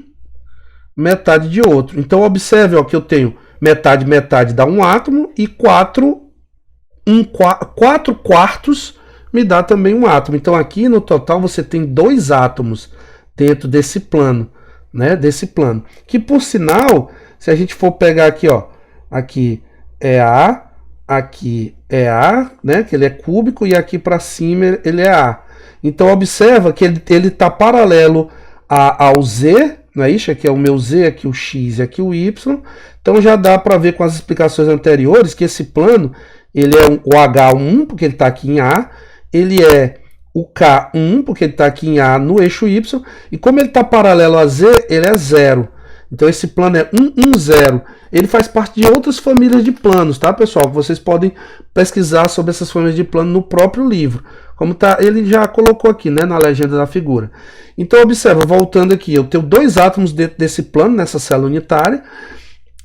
metade de outro. Então, observe, ó, que eu tenho metade, metade dá um átomo e 4 quartos me dá também um átomo. Então, aqui no total você tem 2 átomos dentro desse plano, né? Desse plano. Que por sinal, se a gente for pegar aqui, ó, aqui é A, aqui é A, né? Que ele é cúbico e aqui para cima ele é A. Então observa que ele está paralelo ao Z, não é isso? Aqui é o meu Z, aqui o X e aqui o Y. Então já dá para ver com as explicações anteriores que esse plano ele é o H1 porque ele está aqui em A, ele é o K1 porque ele está aqui em A no eixo Y, e como ele está paralelo a Z, ele é 0. Então esse plano é 1, 1, 0. Ele faz parte de outras famílias de planos, tá, pessoal? Vocês podem pesquisar sobre essas famílias de plano no próprio livro. Como tá, ele já colocou aqui, né, na legenda da figura. Então observa, voltando aqui, eu tenho 2 átomos dentro desse plano, nessa célula unitária,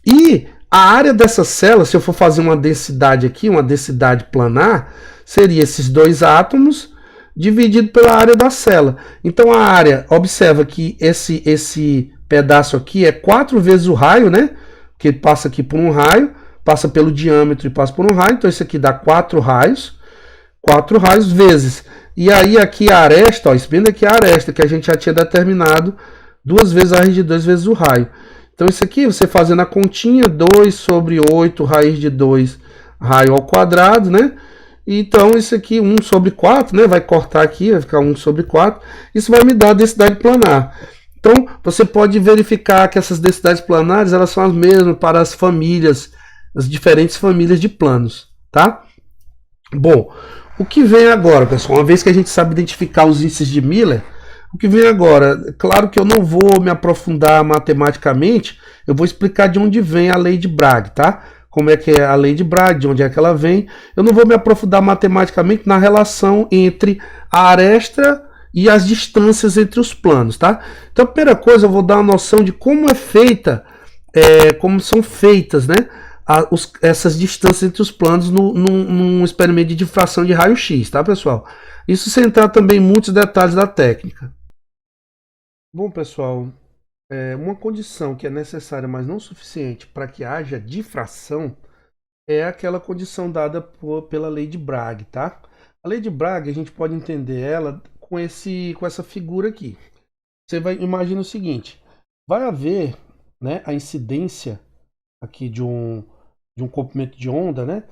e a área dessa célula, se eu for fazer uma densidade aqui, uma densidade planar, seria esses 2 átomos dividido pela área da célula. Então a área, observa que esse pedaço aqui é 4 vezes o raio, né? Que ele passa aqui por um raio, passa pelo diâmetro e passa por um raio. Então isso aqui dá 4 raios. 4 raios vezes. E aí aqui a aresta, ó, vendo aqui a aresta, que a gente já tinha determinado 2 vezes a raiz de 2 vezes o raio. Então isso aqui, você fazendo a continha, 2 sobre 8 raiz de 2 raio ao quadrado, né? Então isso aqui, 1 sobre 4, né? Vai cortar aqui, vai ficar 1 sobre 4. Isso vai me dar a densidade planar. Então você pode verificar que essas densidades planares, elas são as mesmas para as famílias, as diferentes famílias de planos, tá? Bom, o que vem agora, pessoal? Uma vez que a gente sabe identificar os índices de Miller, o que vem agora? Claro que eu não vou me aprofundar matematicamente, eu vou explicar de onde vem a lei de Bragg, tá? Como é que é a lei de Bragg, de onde é que ela vem. Eu não vou me aprofundar matematicamente na relação entre a aresta e as distâncias entre os planos, tá? Então, a primeira coisa, eu vou dar uma noção de como é feita, como são feitas, né? Essas distâncias entre os planos num experimento de difração de raio-x, tá, pessoal? Isso sem entrar também em muitos detalhes da técnica. Bom, pessoal, uma condição que é necessária, mas não suficiente para que haja difração é aquela condição dada pela lei de Bragg, tá? A lei de Bragg, a gente pode entender ela com essa figura aqui. Você imagina o seguinte, vai haver, né, a incidência aqui de um comprimento de onda, né?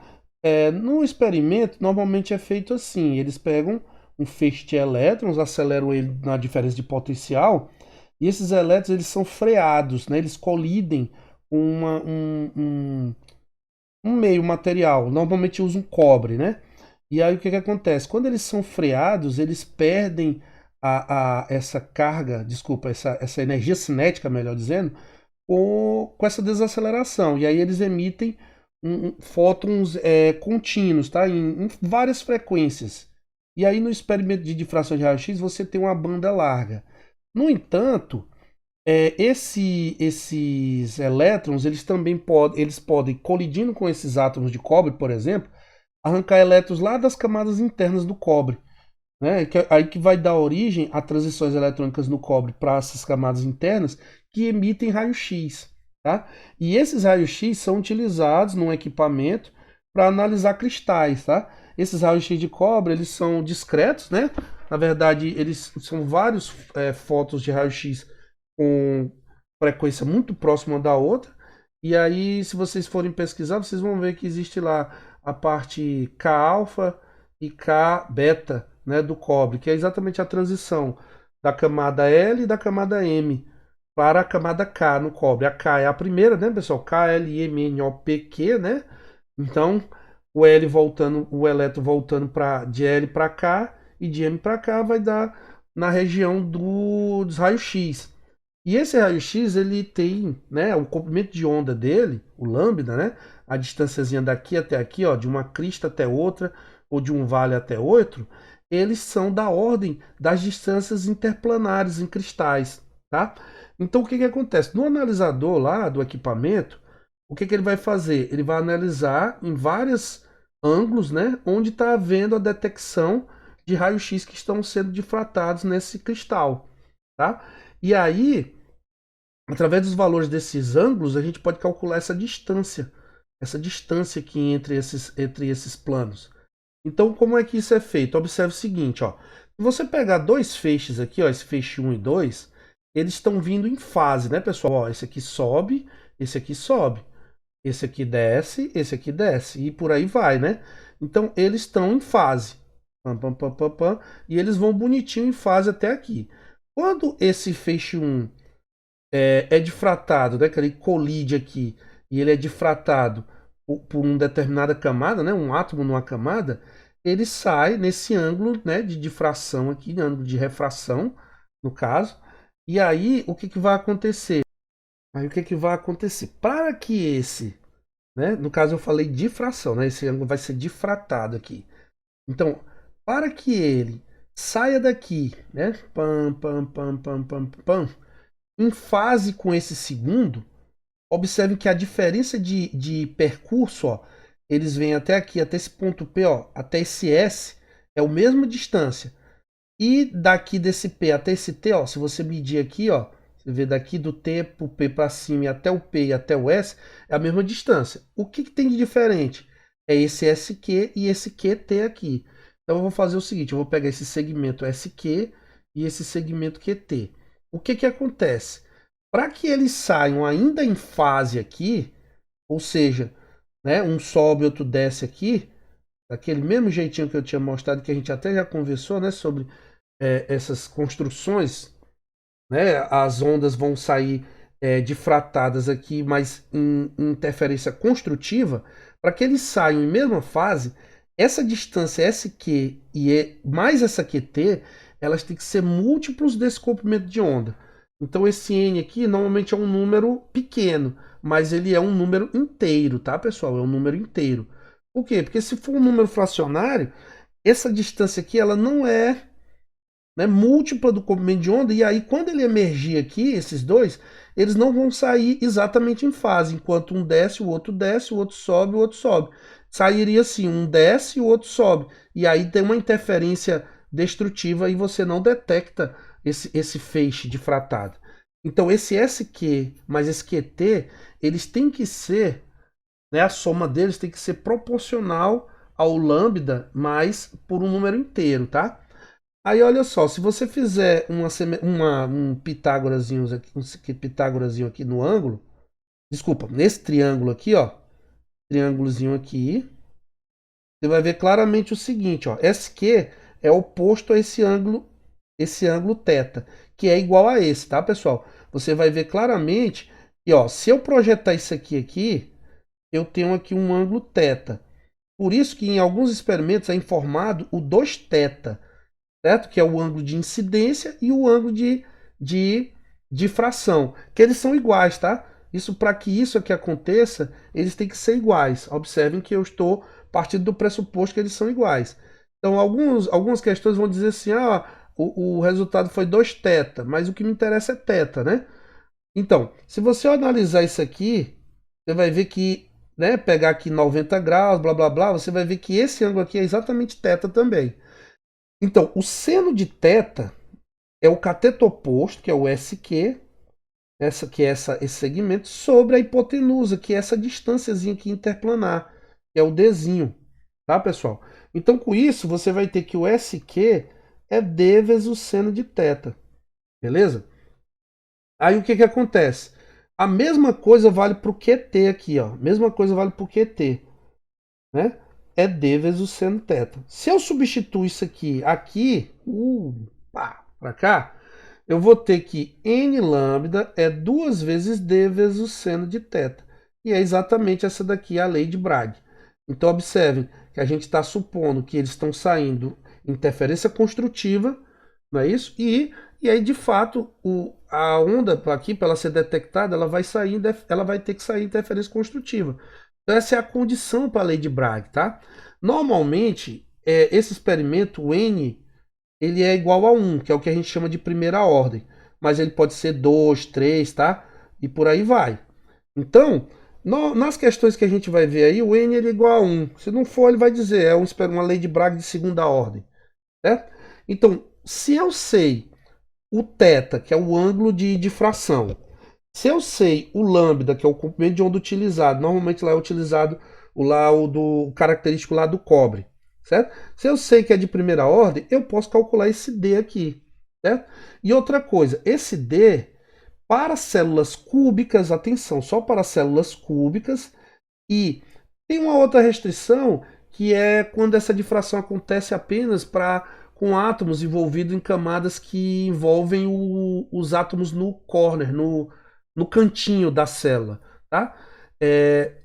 No experimento, normalmente é feito assim, eles pegam um feixe de elétrons, aceleram ele na diferença de potencial, e esses elétrons eles são freados, né? Eles colidem com um meio material, normalmente usam cobre, né? E aí o que acontece? Quando eles são freados, eles perdem essa carga, desculpa, essa energia cinética, melhor dizendo, com essa desaceleração. E aí eles emitem fótons contínuos, tá? Em várias frequências. E aí no experimento de difração de raio-x você tem uma banda larga. No entanto, esses elétrons, eles também podem, colidindo com esses átomos de cobre, por exemplo, arrancar elétrons lá das camadas internas do cobre, né? Aí que vai dar origem a transições eletrônicas no cobre para essas camadas internas que emitem raio-x, tá? E esses raios-x são utilizados num equipamento para analisar cristais, tá? Esses raios-x de cobre, eles são discretos, né? Na verdade, eles são vários fótons de raio-x com frequência muito próxima da outra. E aí, se vocês forem pesquisar, vocês vão ver que existe lá a parte K-alfa e K-beta, né, do cobre, que é exatamente a transição da camada L e da camada M para a camada K no cobre. A K é a primeira, né, pessoal? KLMNOPQ, né? Então, o L voltando, o elétron voltando de L para K e de M para K vai dar na região dos raios-x. E esse raio-x, ele tem, né, o comprimento de onda dele, o lambda, né, a distânciazinha daqui até aqui, ó, de uma crista até outra, ou de um vale até outro, eles são da ordem das distâncias interplanares em cristais, tá? Então, o que que acontece? No analisador lá do equipamento, o que que ele vai fazer? Ele vai analisar em vários ângulos, né, onde está havendo a detecção de raio-x que estão sendo difratados nesse cristal, tá? E aí, através dos valores desses ângulos, a gente pode calcular essa distância aqui entre esses planos. Então, como é que isso é feito? Observe o seguinte, ó. Se você pegar dois feixes aqui, ó, esse feixe 1 e 2, eles estão vindo em fase, né, pessoal? Ó, esse aqui sobe, esse aqui desce, e por aí vai, né? Então, eles estão em fase. Pam, pam, pam, pam, pam, e eles vão bonitinho em fase até aqui. Quando esse feixe 1 é difratado, né, que ele colide aqui, e ele é difratado por uma determinada camada, né, um átomo numa camada, ele sai nesse ângulo, né, de difração aqui, ângulo de refração, no caso. E aí, o que que vai acontecer? Aí o que que vai acontecer? Para que esse, né, no caso eu falei difração, né, esse ângulo vai ser difratado aqui. Então, para que ele saia daqui, né, pam, pam, pam, pam, pam, pam, em fase com esse segundo, observe que a diferença de percurso, ó, eles vêm até aqui, até esse ponto P, ó, até esse S, é a mesma distância. E daqui desse P até esse T, ó, se você medir aqui, ó, você vê daqui do T pro P para cima e até o P e até o S, é a mesma distância. O que que tem de diferente? É esse SQ e esse QT aqui. Então eu vou fazer o seguinte, eu vou pegar esse segmento SQ e esse segmento QT. O que que acontece? Para que eles saiam ainda em fase aqui, ou seja, né, um sobe, outro desce aqui, daquele mesmo jeitinho que eu tinha mostrado, que a gente até já conversou, né, sobre essas construções, né, as ondas vão sair difratadas aqui, mas em interferência construtiva, para que eles saiam em mesma fase, essa distância SQ mais essa QT, elas têm que ser múltiplos desse comprimento de onda. Então esse N aqui normalmente é um número pequeno, mas ele é um número inteiro, tá, pessoal? É um número inteiro. Por quê? Porque se for um número fracionário, essa distância aqui ela não é, né, múltipla do comprimento de onda, e aí quando ele emergir aqui, esses dois, eles não vão sair exatamente em fase, enquanto um desce, o outro sobe, o outro sobe. Sairia assim, um desce e o outro sobe, e aí tem uma interferência destrutiva e você não detecta esse feixe difratado. Então esse SQ mais esse QT, eles têm que ser, né, a soma deles tem que ser proporcional ao lambda mais por um número inteiro, tá? Aí olha só, se você fizer um Pitágorazinho aqui, um Pitágorazinho aqui no ângulo, desculpa, nesse triângulo aqui, ó, triângulozinho aqui, você vai ver claramente o seguinte, ó, SQ é oposto a esse ângulo θ, que é igual a esse, tá, pessoal? Você vai ver claramente que, ó, se eu projetar isso aqui, eu tenho aqui um ângulo θ. Por isso que em alguns experimentos é informado o 2θ. certo? Que é o ângulo de incidência e o ângulo de difração, que eles são iguais, tá? Isso, para que isso aqui aconteça, eles têm que ser iguais. Observem que eu estou partindo do pressuposto que eles são iguais. Então, algumas questões vão dizer assim, o resultado foi 2θ, mas o que me interessa é θ, né? Então, se você analisar isso aqui, você vai ver que, né, pegar aqui 90 graus, blá blá blá, você vai ver que esse ângulo aqui é exatamente θ também. Então, o seno de θ é o cateto oposto, que é o SQ, esse segmento, sobre a hipotenusa, que é essa distânciazinha aqui interplanar, que é o Dzinho, tá, pessoal? Então, com isso, você vai ter que o SQ é D vezes o seno de θ, beleza? Aí o que que acontece? A mesma coisa vale para o QT aqui, ó. Mesma coisa vale para o QT, né? É D vezes o seno θ. Se eu substituir isso aqui, para cá, eu vou ter que n lambda é 2 vezes D vezes o seno de θ. E é exatamente essa daqui a lei de Bragg. Então observem que a gente está supondo que eles estão saindo interferência construtiva, não é isso? E aí, de fato, a onda aqui, para ela ser detectada, ela vai ter que sair interferência construtiva. Então, essa é a condição para a lei de Bragg, tá? Normalmente, esse experimento, o N, ele é igual a 1, que é o que a gente chama de primeira ordem. Mas ele pode ser 2, 3, tá? E por aí vai. Então, nas questões que a gente vai ver aí, o N ele é igual a 1. Se não for, ele vai dizer, uma lei de Bragg de segunda ordem, certo? Então, se eu sei o θ, que é o ângulo de difração, se eu sei o lambda, que é o comprimento de onda utilizado, normalmente lá é utilizado o característico lá do cobre, certo? Se eu sei que é de primeira ordem, eu posso calcular esse D aqui, certo? E outra coisa, esse D, para células cúbicas, atenção, só para células cúbicas, e tem uma outra restrição, que é quando essa difração acontece apenas com átomos envolvidos em camadas que envolvem os átomos no corner, no cantinho da célula, tá?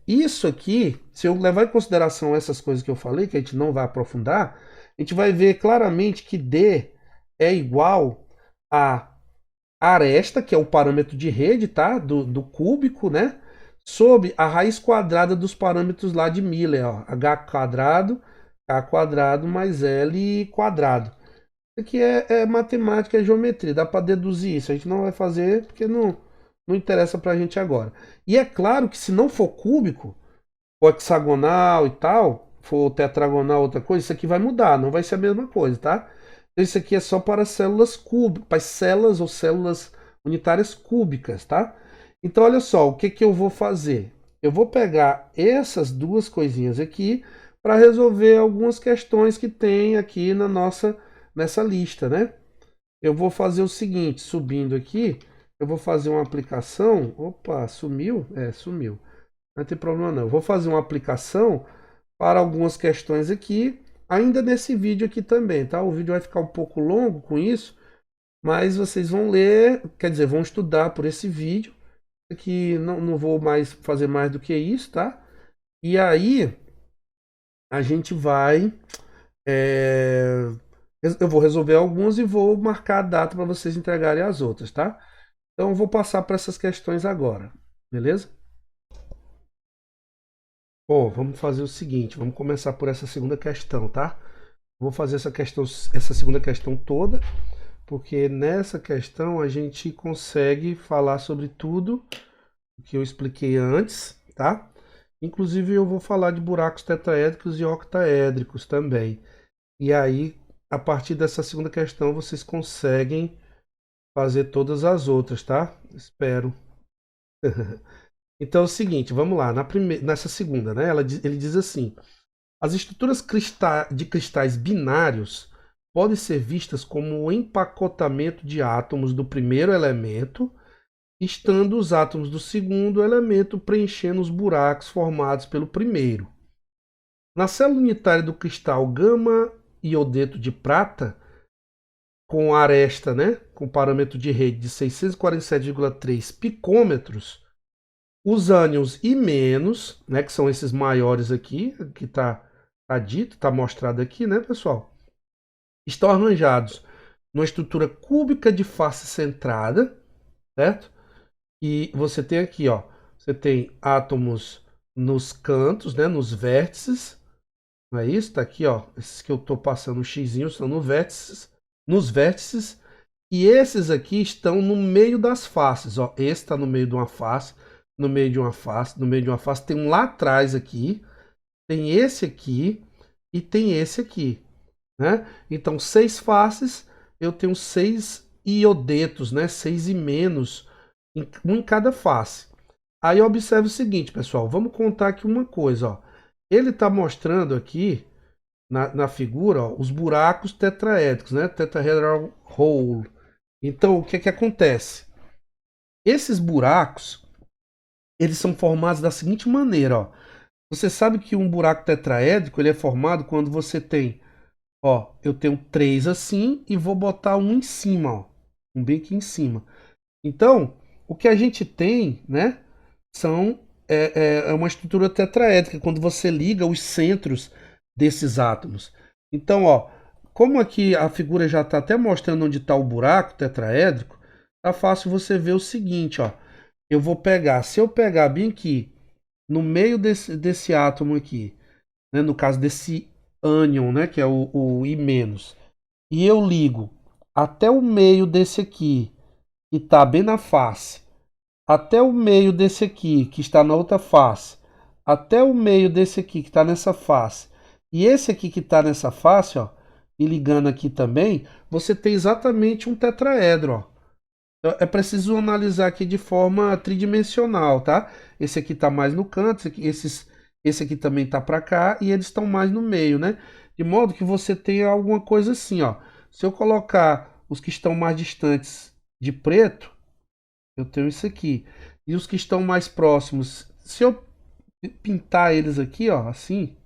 Isso aqui, se eu levar em consideração essas coisas que eu falei, que a gente não vai aprofundar, a gente vai ver claramente que D é igual a aresta, que é o parâmetro de rede, tá? Do cúbico, né? Sobre a raiz quadrada dos parâmetros lá de Miller, ó. H quadrado, K quadrado mais L quadrado. Isso aqui é matemática, é geometria, dá para deduzir isso. A gente não vai fazer porque não interessa para a gente agora. E é claro que se não for cúbico, for hexagonal e tal, for tetragonal, outra coisa, isso aqui vai mudar, não vai ser a mesma coisa, tá? Então isso aqui é só para células cúbicas, para células ou células unitárias cúbicas, tá? Então olha só, o que que eu vou fazer? Eu vou pegar essas duas coisinhas aqui para resolver algumas questões que tem aqui nessa lista, né? Eu vou fazer o seguinte, subindo aqui, eu vou fazer uma aplicação. Opa, sumiu? Sumiu. Não tem problema não. Eu vou fazer uma aplicação para algumas questões aqui, ainda nesse vídeo aqui também, tá? O vídeo vai ficar um pouco longo com isso, mas vocês vão ler, quer dizer, vão estudar por esse vídeo, que não vou mais fazer mais do que isso, tá? E aí a gente vai, eu vou resolver algumas e vou marcar a data para vocês entregarem as outras, tá? Então eu vou passar para essas questões agora, beleza? Bom, vamos fazer o seguinte, vamos começar por essa segunda questão, tá? Vou fazer essa segunda questão toda, porque nessa questão a gente consegue falar sobre tudo o que eu expliquei antes, tá? Inclusive eu vou falar de buracos tetraédricos e octaédricos também. E aí, a partir dessa segunda questão, vocês conseguem fazer todas as outras, tá? Espero. Então é o seguinte, vamos lá, nessa segunda, né? Ele diz assim: as estruturas de cristais binários podem ser vistas como o empacotamento de átomos do primeiro elemento, estando os átomos do segundo elemento preenchendo os buracos formados pelo primeiro. Na célula unitária do cristal gama iodeto de prata, com aresta, né, com parâmetro de rede de 647,3 picômetros, os ânions e menos, né, que são esses maiores aqui, que está dito, está mostrado aqui, né, pessoal? estão arranjados numa estrutura cúbica de face centrada, certo? E você tem aqui, ó, você tem átomos nos cantos, né, nos vértices, não é isso? Tá aqui, ó, esses que eu tô passando o xizinho são nos vértices, e esses aqui estão no meio das faces, ó. Esse está no meio de uma face, no meio de uma face, no meio de uma face. Tem um lá atrás aqui, tem esse aqui e tem esse aqui, né? Então, 6 faces, eu tenho 6 iodetos, né? 6 e menos, um em cada face. Aí observe o seguinte, pessoal, vamos contar aqui uma coisa, ó. Ele está mostrando aqui na figura, ó, os buracos tetraédricos, né? Tetrahedral hole. Então, o que que acontece? Esses buracos, eles são formados da seguinte maneira, ó. Você sabe que um buraco tetraédrico, ele é formado quando você tem, ó, eu tenho 3 assim e vou botar um em cima, ó. Um bem aqui em cima. Então, o que a gente tem, né, são é uma estrutura tetraédrica, quando você liga os centros desses átomos. Então, ó, como aqui a figura já está até mostrando onde está o buraco tetraédrico, tá fácil você ver o seguinte, ó. Eu vou pegar, se eu pegar bem aqui, no meio desse átomo aqui, né, no caso desse ânion, né, que é o I-, e eu ligo até o meio desse aqui, que está bem na face, até o meio desse aqui, que está na outra face, até o meio desse aqui, que está nessa face, e esse aqui que está nessa face, ó, e ligando aqui também, você tem exatamente um tetraedro, ó. É preciso analisar aqui de forma tridimensional, tá? Esse aqui está mais no canto, esse aqui também está para cá, e eles estão mais no meio, né? De modo que você tenha alguma coisa assim, ó. Se eu colocar os que estão mais distantes de preto, eu tenho isso aqui. E os que estão mais próximos, se eu pintar eles aqui, ó, assim,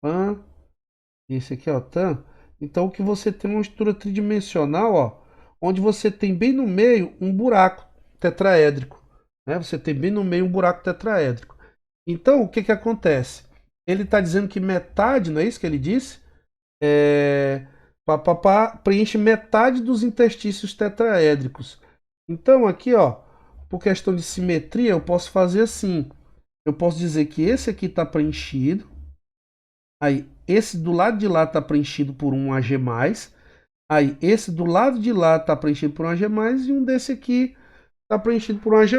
pan, esse aqui, ó, tan, então o que você tem é uma estrutura tridimensional, ó, onde você tem bem no meio um buraco tetraédrico, né? Você tem bem no meio um buraco tetraédrico. Então, o que que acontece? Ele está dizendo que metade, não é isso que ele disse? Preenche metade dos interstícios tetraédricos. Então, aqui, ó, por questão de simetria, eu posso fazer assim. Eu posso dizer que esse aqui está preenchido. Aí, esse do lado de lá está preenchido por um AG+. Aí, esse do lado de lá está preenchido por um AG+. E um desse aqui está preenchido por um AG+.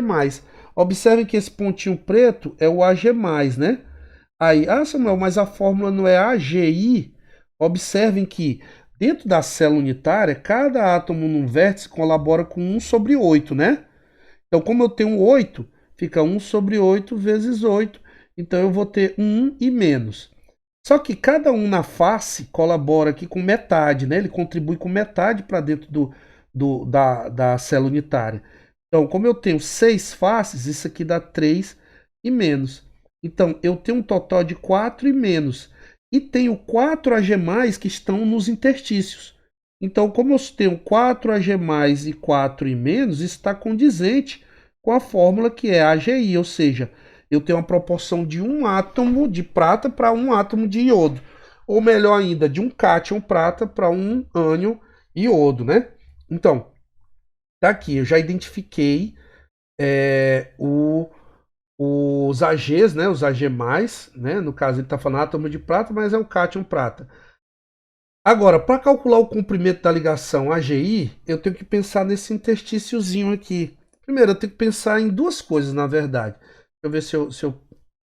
Observe que esse pontinho preto é o AG+, né? Aí, Samuel, mas a fórmula não é AGI? Observem que dentro da célula unitária, cada átomo num vértice colabora com 1/8, né? Então, como eu tenho 8, fica 1/8 vezes 8. Então, eu vou ter 1 e menos. Só que cada um na face colabora aqui com metade, né? Ele contribui com metade para dentro da célula unitária. Então, como eu tenho 6 faces, isso aqui dá 3 e menos. Então, eu tenho um total de 4 e menos. E tenho 4 AG+, que estão nos interstícios. Então, como eu tenho 4 AG+, e 4 e menos, isso está condizente com a fórmula que é AGI, ou seja, eu tenho uma proporção de um átomo de prata para um átomo de iodo. Ou melhor ainda, de um cátion prata para um ânion iodo, né? Então, tá aqui, eu já identifiquei os AGs, né? Os AG+, né? No caso, ele está falando átomo de prata, mas é um cátion prata. Agora, para calcular o comprimento da ligação AGI, eu tenho que pensar nesse interstíciozinho aqui. Primeiro, eu tenho que pensar em duas coisas, na verdade. Deixa eu ver se eu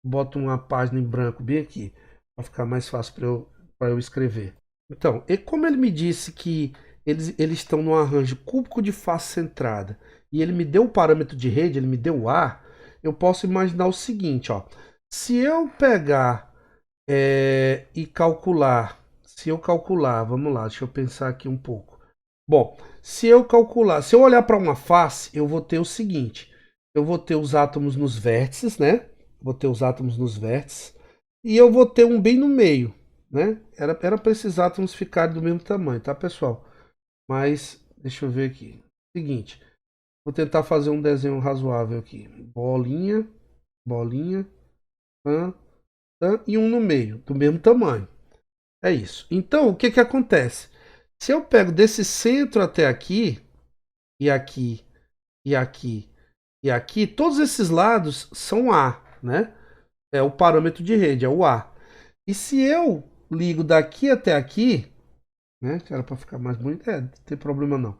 boto uma página em branco bem aqui, para ficar mais fácil para eu escrever. Então, e como ele me disse que eles estão no arranjo cúbico de face centrada, e ele me deu o parâmetro de rede, ele me deu o A, eu posso imaginar o seguinte, ó. Se eu pegar e calcular, se eu calcular, vamos lá, deixa eu pensar aqui um pouco. Bom, se eu calcular, se eu olhar para uma face, eu vou ter o seguinte, eu vou ter os átomos nos vértices, né? Vou ter os átomos nos vértices, e eu vou ter um bem no meio, né? Era para esses átomos ficarem do mesmo tamanho, tá, pessoal? Mas, deixa eu ver aqui. Seguinte, vou tentar fazer um desenho razoável aqui. Bolinha, bolinha, e um no meio, do mesmo tamanho. É isso. Então, o que que acontece? Se eu pego desse centro até aqui, e aqui, e aqui, e aqui, todos esses lados são A, né? É o parâmetro de rede, é o A. E se eu ligo daqui até aqui, né? Que era para ficar mais bonito, não tem problema não.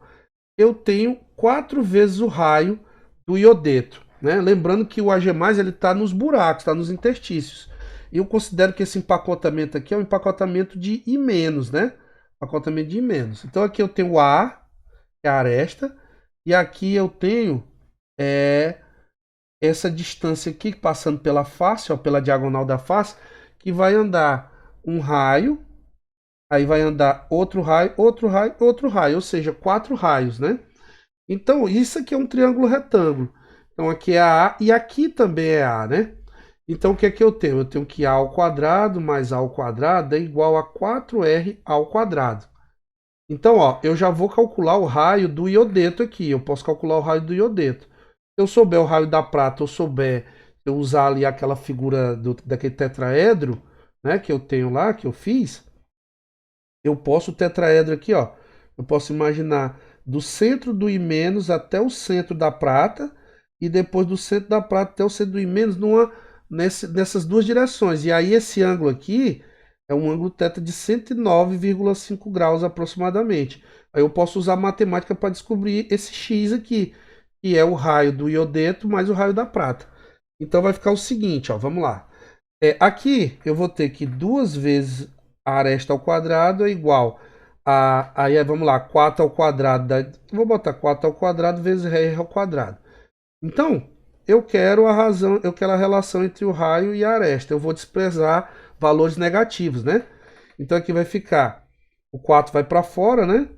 Eu tenho 4 vezes o raio do iodeto, né? Lembrando que o Ag+, ele está nos buracos, está nos interstícios. E eu considero que esse empacotamento aqui é um empacotamento de I-, né? Empacotamento de I-. Então aqui eu tenho o A, que é a aresta, e aqui eu tenho essa distância aqui, passando pela face, ó, pela diagonal da face, que vai andar um raio, aí vai andar outro raio, outro raio, outro raio, ou seja, 4 raios, né? Então, isso aqui é um triângulo retângulo. Então, aqui é a e aqui também é A, né? Então, o que é que eu tenho? Eu tenho que A ao quadrado mais A ao quadrado é igual a 4R ao quadrado. Então, ó, eu já vou calcular o raio do iodeto aqui. Eu posso calcular o raio do iodeto. Se eu souber o raio da prata, eu usar ali aquela figura daquele tetraedro, né, que eu tenho lá, que eu fiz, eu posso o tetraedro aqui, ó. Eu posso imaginar do centro do I- até o centro da prata e depois do centro da prata até o centro do I- nessas duas direções. E aí esse ângulo aqui é um ângulo θ de 109,5 graus aproximadamente. Aí eu posso usar a matemática para descobrir esse x aqui, que é o raio do iodeto mais o raio da prata. Então vai ficar o seguinte, ó, vamos lá. Aqui eu vou ter que 2 vezes a aresta ao quadrado é igual a... Aí vamos lá, 4 ao quadrado. Vou botar 4 ao quadrado vezes r ao quadrado. Então, eu quero a relação entre o raio e a aresta. Eu vou desprezar valores negativos, né? Então aqui vai ficar, o 4 vai para fora, né?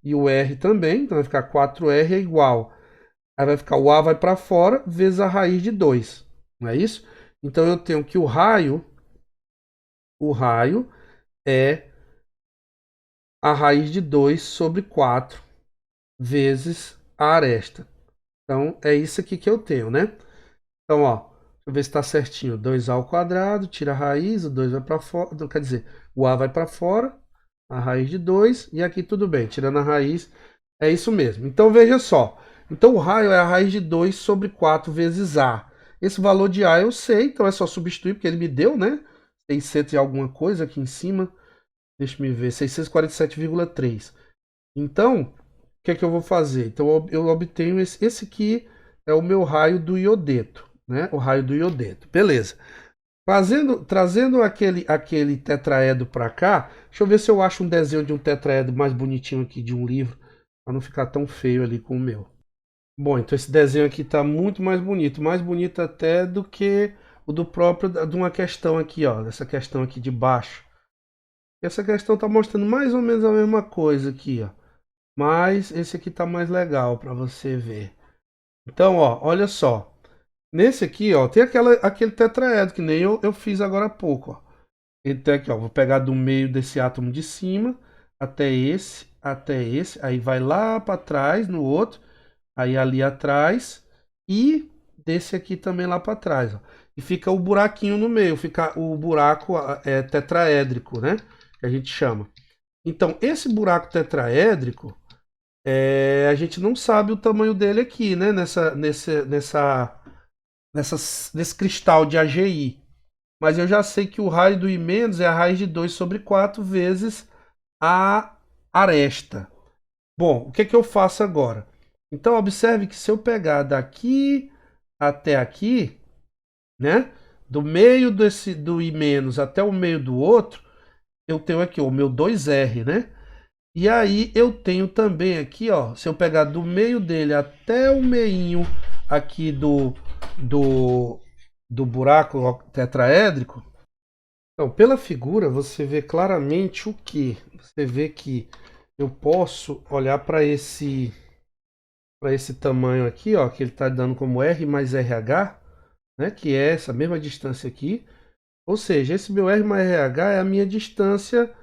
E o r também, então vai ficar 4r é igual. Aí vai ficar o a vai para fora vezes a raiz de 2. Não é isso? Então eu tenho que o raio é a raiz de 2 sobre 4 vezes a aresta. Então, é isso aqui que eu tenho, né? Então, ó, deixa eu ver se está certinho. 2a ao quadrado, tira a raiz, o 2 vai para fora, quer dizer, o a vai para fora, a raiz de 2, e aqui tudo bem, tirando a raiz, é isso mesmo. Então, veja só. Então, o raio é a raiz de 2 sobre 4 vezes a. Esse valor de a eu sei, então é só substituir, porque ele me deu, né? 600 e alguma coisa aqui em cima. Deixa eu ver, 647,3. Então, o que é que eu vou fazer? Então, eu obtenho esse aqui é o meu raio do iodeto, né? O raio do iodeto. Beleza. Trazendo aquele tetraedro para cá, deixa eu ver se eu acho um desenho de um tetraedro mais bonitinho aqui de um livro, para não ficar tão feio ali com o meu. Bom, então esse desenho aqui está muito mais bonito até do que o do próprio, de uma questão aqui, ó, dessa questão aqui de baixo. Essa questão está mostrando mais ou menos a mesma coisa aqui, ó. Mas esse aqui está mais legal para você ver. Então, ó, olha só. Nesse aqui, ó, tem aquele tetraedro que nem eu fiz agora há pouco, ó. Então aqui, ó, vou pegar do meio desse átomo de cima até esse, aí vai lá para trás no outro, aí ali atrás e desse aqui também lá para trás, ó. E fica o buraquinho no meio, fica o buraco tetraédrico, né? Que a gente chama. Então, esse buraco tetraédrico, a gente não sabe o tamanho dele aqui, né? Nesse cristal de AGI. Mas eu já sei que o raio do I- é a raiz de 2 sobre 4 vezes a aresta. Bom, o que é que eu faço agora? Então, observe que se eu pegar daqui até aqui, né? Do meio do I- até o meio do outro, eu tenho aqui o meu 2R, né? E aí eu tenho também aqui, ó, se eu pegar do meio dele até o meinho aqui do buraco tetraédrico, então, pela figura você vê claramente o que? Você vê que eu posso olhar para esse tamanho aqui, ó, que ele está dando como R mais RH, né, que é essa mesma distância aqui. Ou seja, esse meu R mais RH é a minha distância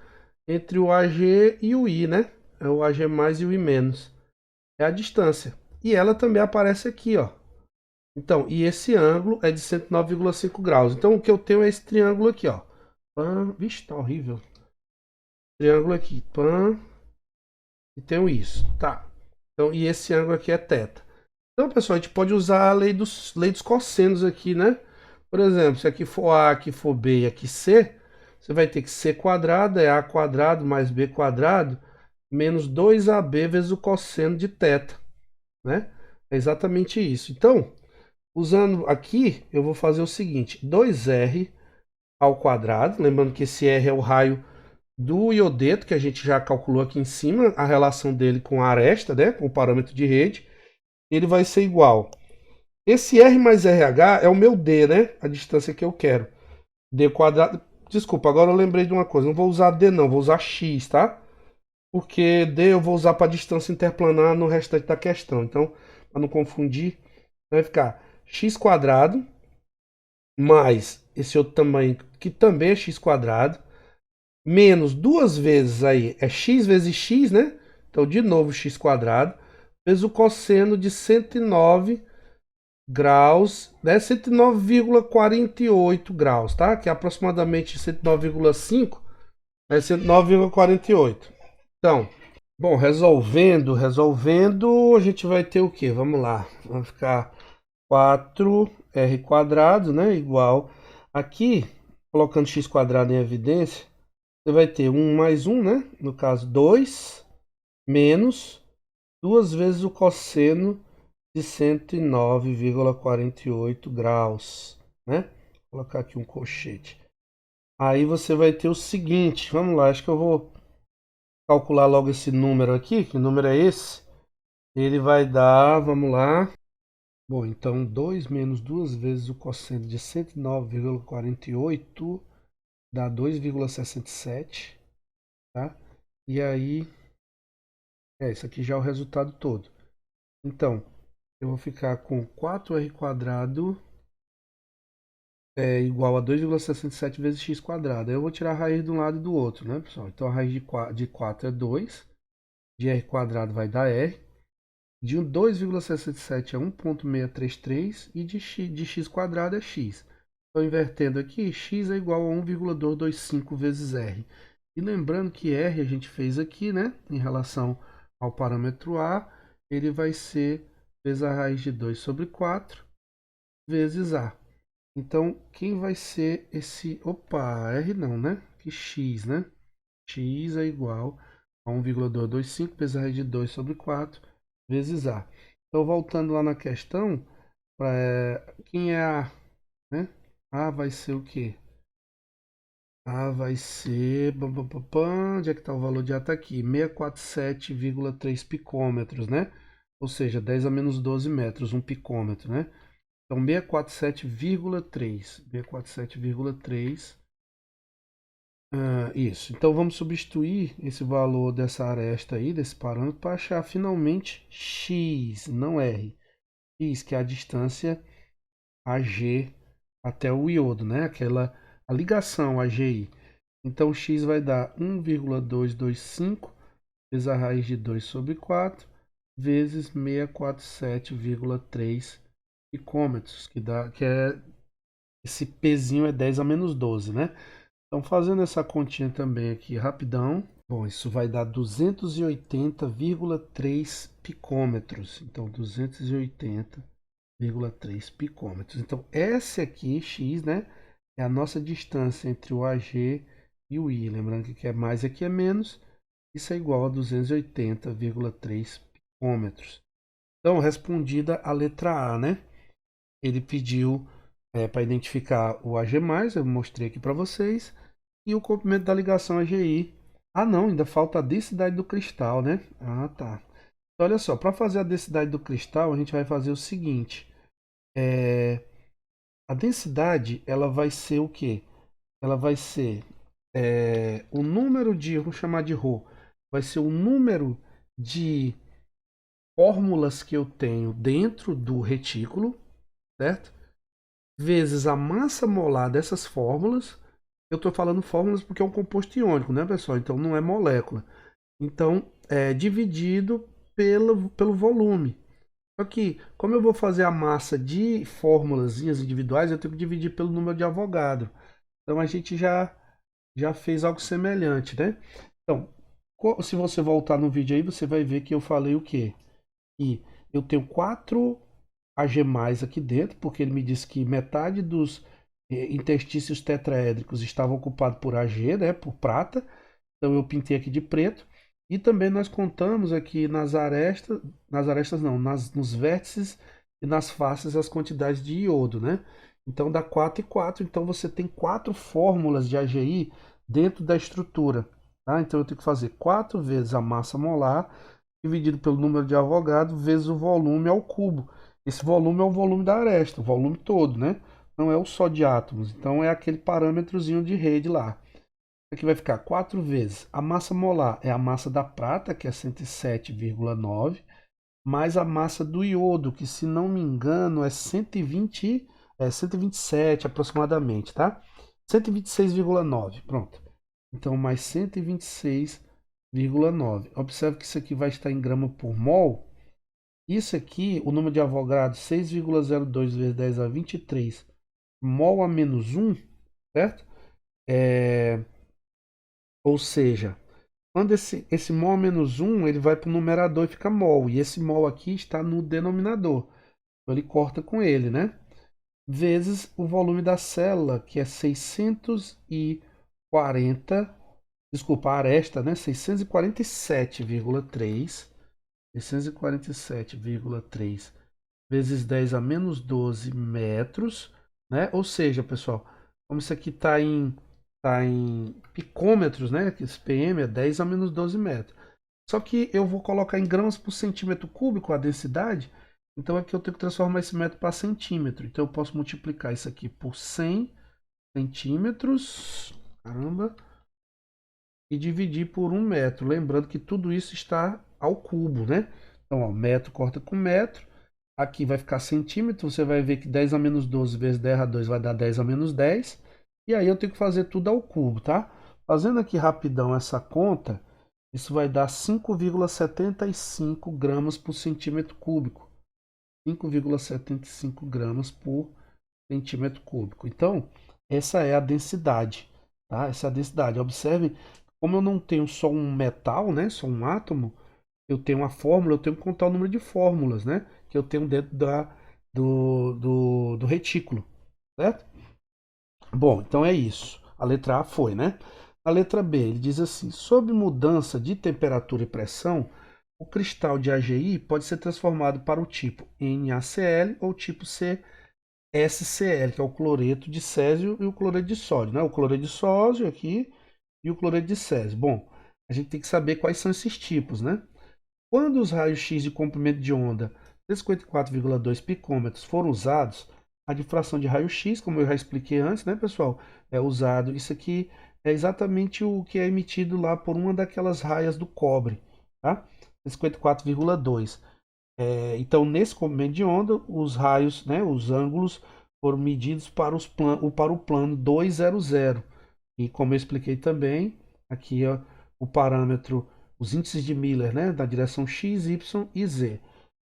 entre o AG e o I, né? É o AG mais e o I menos. É a distância. E ela também aparece aqui, ó. Então, e esse ângulo é de 109,5 graus. Então, o que eu tenho é esse triângulo aqui, ó. Vixe, tá horrível. Triângulo aqui. e tenho isso, tá? Então, e esse ângulo aqui é θ. Então, pessoal, a gente pode usar a lei dos cossenos aqui, né? Por exemplo, se aqui for A, aqui for B e aqui C, você vai ter que C quadrado é A quadrado mais B quadrado menos 2AB vezes o cosseno de θ, né? É exatamente isso. Então, usando aqui, eu vou fazer o seguinte, 2R ao quadrado, lembrando que esse R é o raio do iodeto, que a gente já calculou aqui em cima, a relação dele com a aresta, né, com o parâmetro de rede, ele vai ser igual. Esse R mais RH é o meu D, né, a distância que eu quero. D quadrado, desculpa, agora eu lembrei de uma coisa, não vou usar D não, vou usar X, tá? Porque D eu vou usar para distância interplanar no restante da questão, então, para não confundir, vai ficar x quadrado mais esse outro tamanho, que também é x quadrado, menos duas vezes aí, é x vezes x, né? Então, de novo, x quadrado, vezes o cosseno de 109 graus, né? 109,48 graus, tá? Que é aproximadamente 109,5, é 109,48. Então, bom, resolvendo, a gente vai ter o quê? Vamos lá, vai ficar 4r quadrado, né? Igual, aqui, colocando x quadrado em evidência, você vai ter 1 mais 1, né? No caso, 2 menos 2 vezes o cosseno de 109,48 graus, né? Vou colocar aqui um colchete. Aí você vai ter o seguinte, vamos lá, acho que eu vou calcular logo esse número aqui, que número é esse? Ele vai dar, vamos lá. Bom, então 2 menos 2 vezes o cosseno de 109,48 dá 2,67, tá? E aí, isso aqui já é o resultado todo. Então, eu vou ficar com 4r quadrado igual a 2,67 vezes x quadrado. Aí eu vou tirar a raiz de um lado e do outro, né, pessoal? Então, a raiz de 4 é 2, de r quadrado vai dar r, de 2,67 é 1,633 e de x quadrado é x. Então, invertendo aqui, x é igual a 1,225 vezes r. E lembrando que r a gente fez aqui, né, em relação ao parâmetro a, ele vai ser vezes a raiz de 2 sobre 4 vezes a. Então, quem vai ser esse... Opa, r não, né? Que x, né? X é igual a 1,225 vezes a raiz de 2 sobre 4 vezes a. Então, voltando lá na questão, quem é a, né? A vai ser o quê? A vai ser... Onde é que está o valor de A? Está aqui, 647,3 picômetros, né? Ou seja, 10 a menos 12 metros, um picômetro, né? Então, 647,3. 647,3. Isso. Então, vamos substituir esse valor dessa aresta aí, desse parâmetro, para achar finalmente x, não r. X, que é a distância AG até o iodo, né? A ligação AGI. Então, x vai dar 1,225 vezes a raiz de 2 sobre 4 vezes 647,3 picômetros, que é esse pezinho é 10 a menos 12, né? Então, fazendo essa continha também aqui rapidão, bom, isso vai dar 280,3 picômetros. Então, 280,3 picômetros. Então, essa aqui, x, né, é a nossa distância entre o AG e o I. Lembrando que aqui é mais e aqui é menos. Isso é igual a 280,3 picômetros. Então, respondida a letra A, né? Ele pediu para identificar o AG+, eu mostrei aqui para vocês, e o comprimento da ligação AGI. Ah, não, ainda falta a densidade do cristal, né? Ah, tá. Então, olha só, para fazer a densidade do cristal, a gente vai fazer o seguinte. A densidade, ela vai ser o quê? Ela vai ser o número de, vamos chamar de ρ, vai ser o número de fórmulas que eu tenho dentro do retículo, certo? Vezes a massa molar dessas fórmulas. Eu estou falando fórmulas porque é um composto iônico, né, pessoal? Então não é molécula. Então é dividido pelo volume. Só que, como eu vou fazer a massa de fórmulas individuais, eu tenho que dividir pelo número de Avogadro. Então a gente já fez algo semelhante, né? Então, Se você voltar no vídeo aí, você vai ver que eu falei o quê? E eu tenho 4 Ag+ aqui dentro, porque ele me disse que metade dos interstícios tetraédricos estavam ocupados por Ag, né, por prata. Então eu pintei aqui de preto. E também nós contamos aqui nas arestas não, nos vértices e nas faces as quantidades de iodo, né? Então dá 4 e 4. Então você tem 4 fórmulas de AgI dentro da estrutura. Tá? Então eu tenho que fazer 4 vezes a massa molar dividido pelo número de Avogadro vezes o volume ao cubo. Esse volume é o volume da aresta, o volume todo, né? Não é o só de átomos. Então é aquele parâmetrozinho de rede lá. Aqui vai ficar 4 vezes. A massa molar é a massa da prata, que é 107,9, mais a massa do iodo, que se não me engano é 127 aproximadamente, tá? 126,9, pronto. Então mais 126,9. Observe que isso aqui vai estar em grama por mol. Isso aqui, o número de Avogadro, 6,02 vezes 10 a 23, mol a menos 1, certo? Ou seja, quando esse mol menos 1, ele vai para o numerador e fica mol. E esse mol aqui está no denominador. Então ele corta com ele, né? Vezes o volume da célula, que é 640. Desculpa, a aresta, né? 647,3. 647,3 vezes 10 a menos 12 metros, né? Ou seja, pessoal, como isso aqui tá em picômetros, né? Que esse PM é 10 a menos 12 metros. Só que eu vou colocar em gramas por centímetro cúbico a densidade, então aqui eu tenho que transformar esse metro para centímetro. Então eu posso multiplicar isso aqui por 100 centímetros, caramba, e dividir por 1 metro. Lembrando que tudo isso está ao cubo, né? Então, ó, metro corta com metro. Aqui vai ficar centímetro. Você vai ver que 10 a menos 12 vezes 10 a 2 vai dar 10 a menos 10. E aí eu tenho que fazer tudo ao cubo, tá? Fazendo aqui rapidão essa conta, isso vai dar 5,75 gramas por centímetro cúbico. 5,75 gramas por centímetro cúbico. Então, essa é a densidade, tá? Essa é a densidade. Observe, como eu não tenho só um metal, né? Só um átomo, eu tenho uma fórmula, eu tenho que contar o número de fórmulas, né? Que eu tenho dentro do retículo, certo? Bom, então é isso. A letra A foi, né? A letra B, ele diz assim: sob mudança de temperatura e pressão, o cristal de AgI pode ser transformado para o tipo NaCl ou tipo CsCl, que é o cloreto de césio e o cloreto de sódio, né? O cloreto de sódio aqui e o cloreto de césio. Bom, a gente tem que saber quais são esses tipos, né? Quando os raios X de comprimento de onda 354,2 picômetros foram usados, a difração de raio-x, como eu já expliquei antes, né, pessoal, é usado. Isso aqui é exatamente o que é emitido lá por uma daquelas raias do cobre, tá? 354,2. Então, nesse comprimento de onda, os raios, né, os ângulos foram medidos para o plano 200. E como eu expliquei também, aqui ó, o parâmetro, os índices de Miller, né, da direção x, y e z,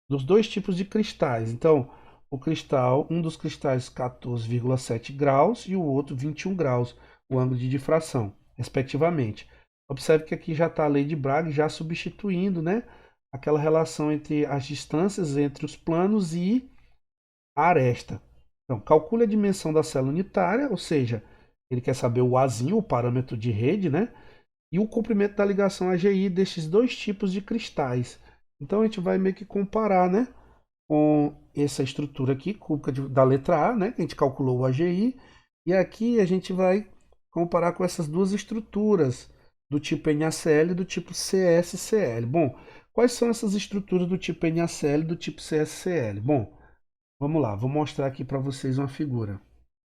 dos dois tipos de cristais. Então, o cristal, um dos cristais 14,7 graus e o outro 21 graus, o ângulo de difração, respectivamente. Observe que aqui já está a lei de Bragg já substituindo, né, aquela relação entre as distâncias entre os planos e a aresta. Então, calcule a dimensão da célula unitária, ou seja, ele quer saber o Azinho, o parâmetro de rede, né? E o comprimento da ligação AgI destes dois tipos de cristais. Então a gente vai meio que comparar, né, com essa estrutura aqui, cúbica da letra A, né, que a gente calculou o AgI, e aqui a gente vai comparar com essas duas estruturas, do tipo NaCl e do tipo CsCl. Bom, quais são essas estruturas do tipo NaCl e do tipo CsCl? Bom, vamos lá, vou mostrar aqui para vocês uma figura.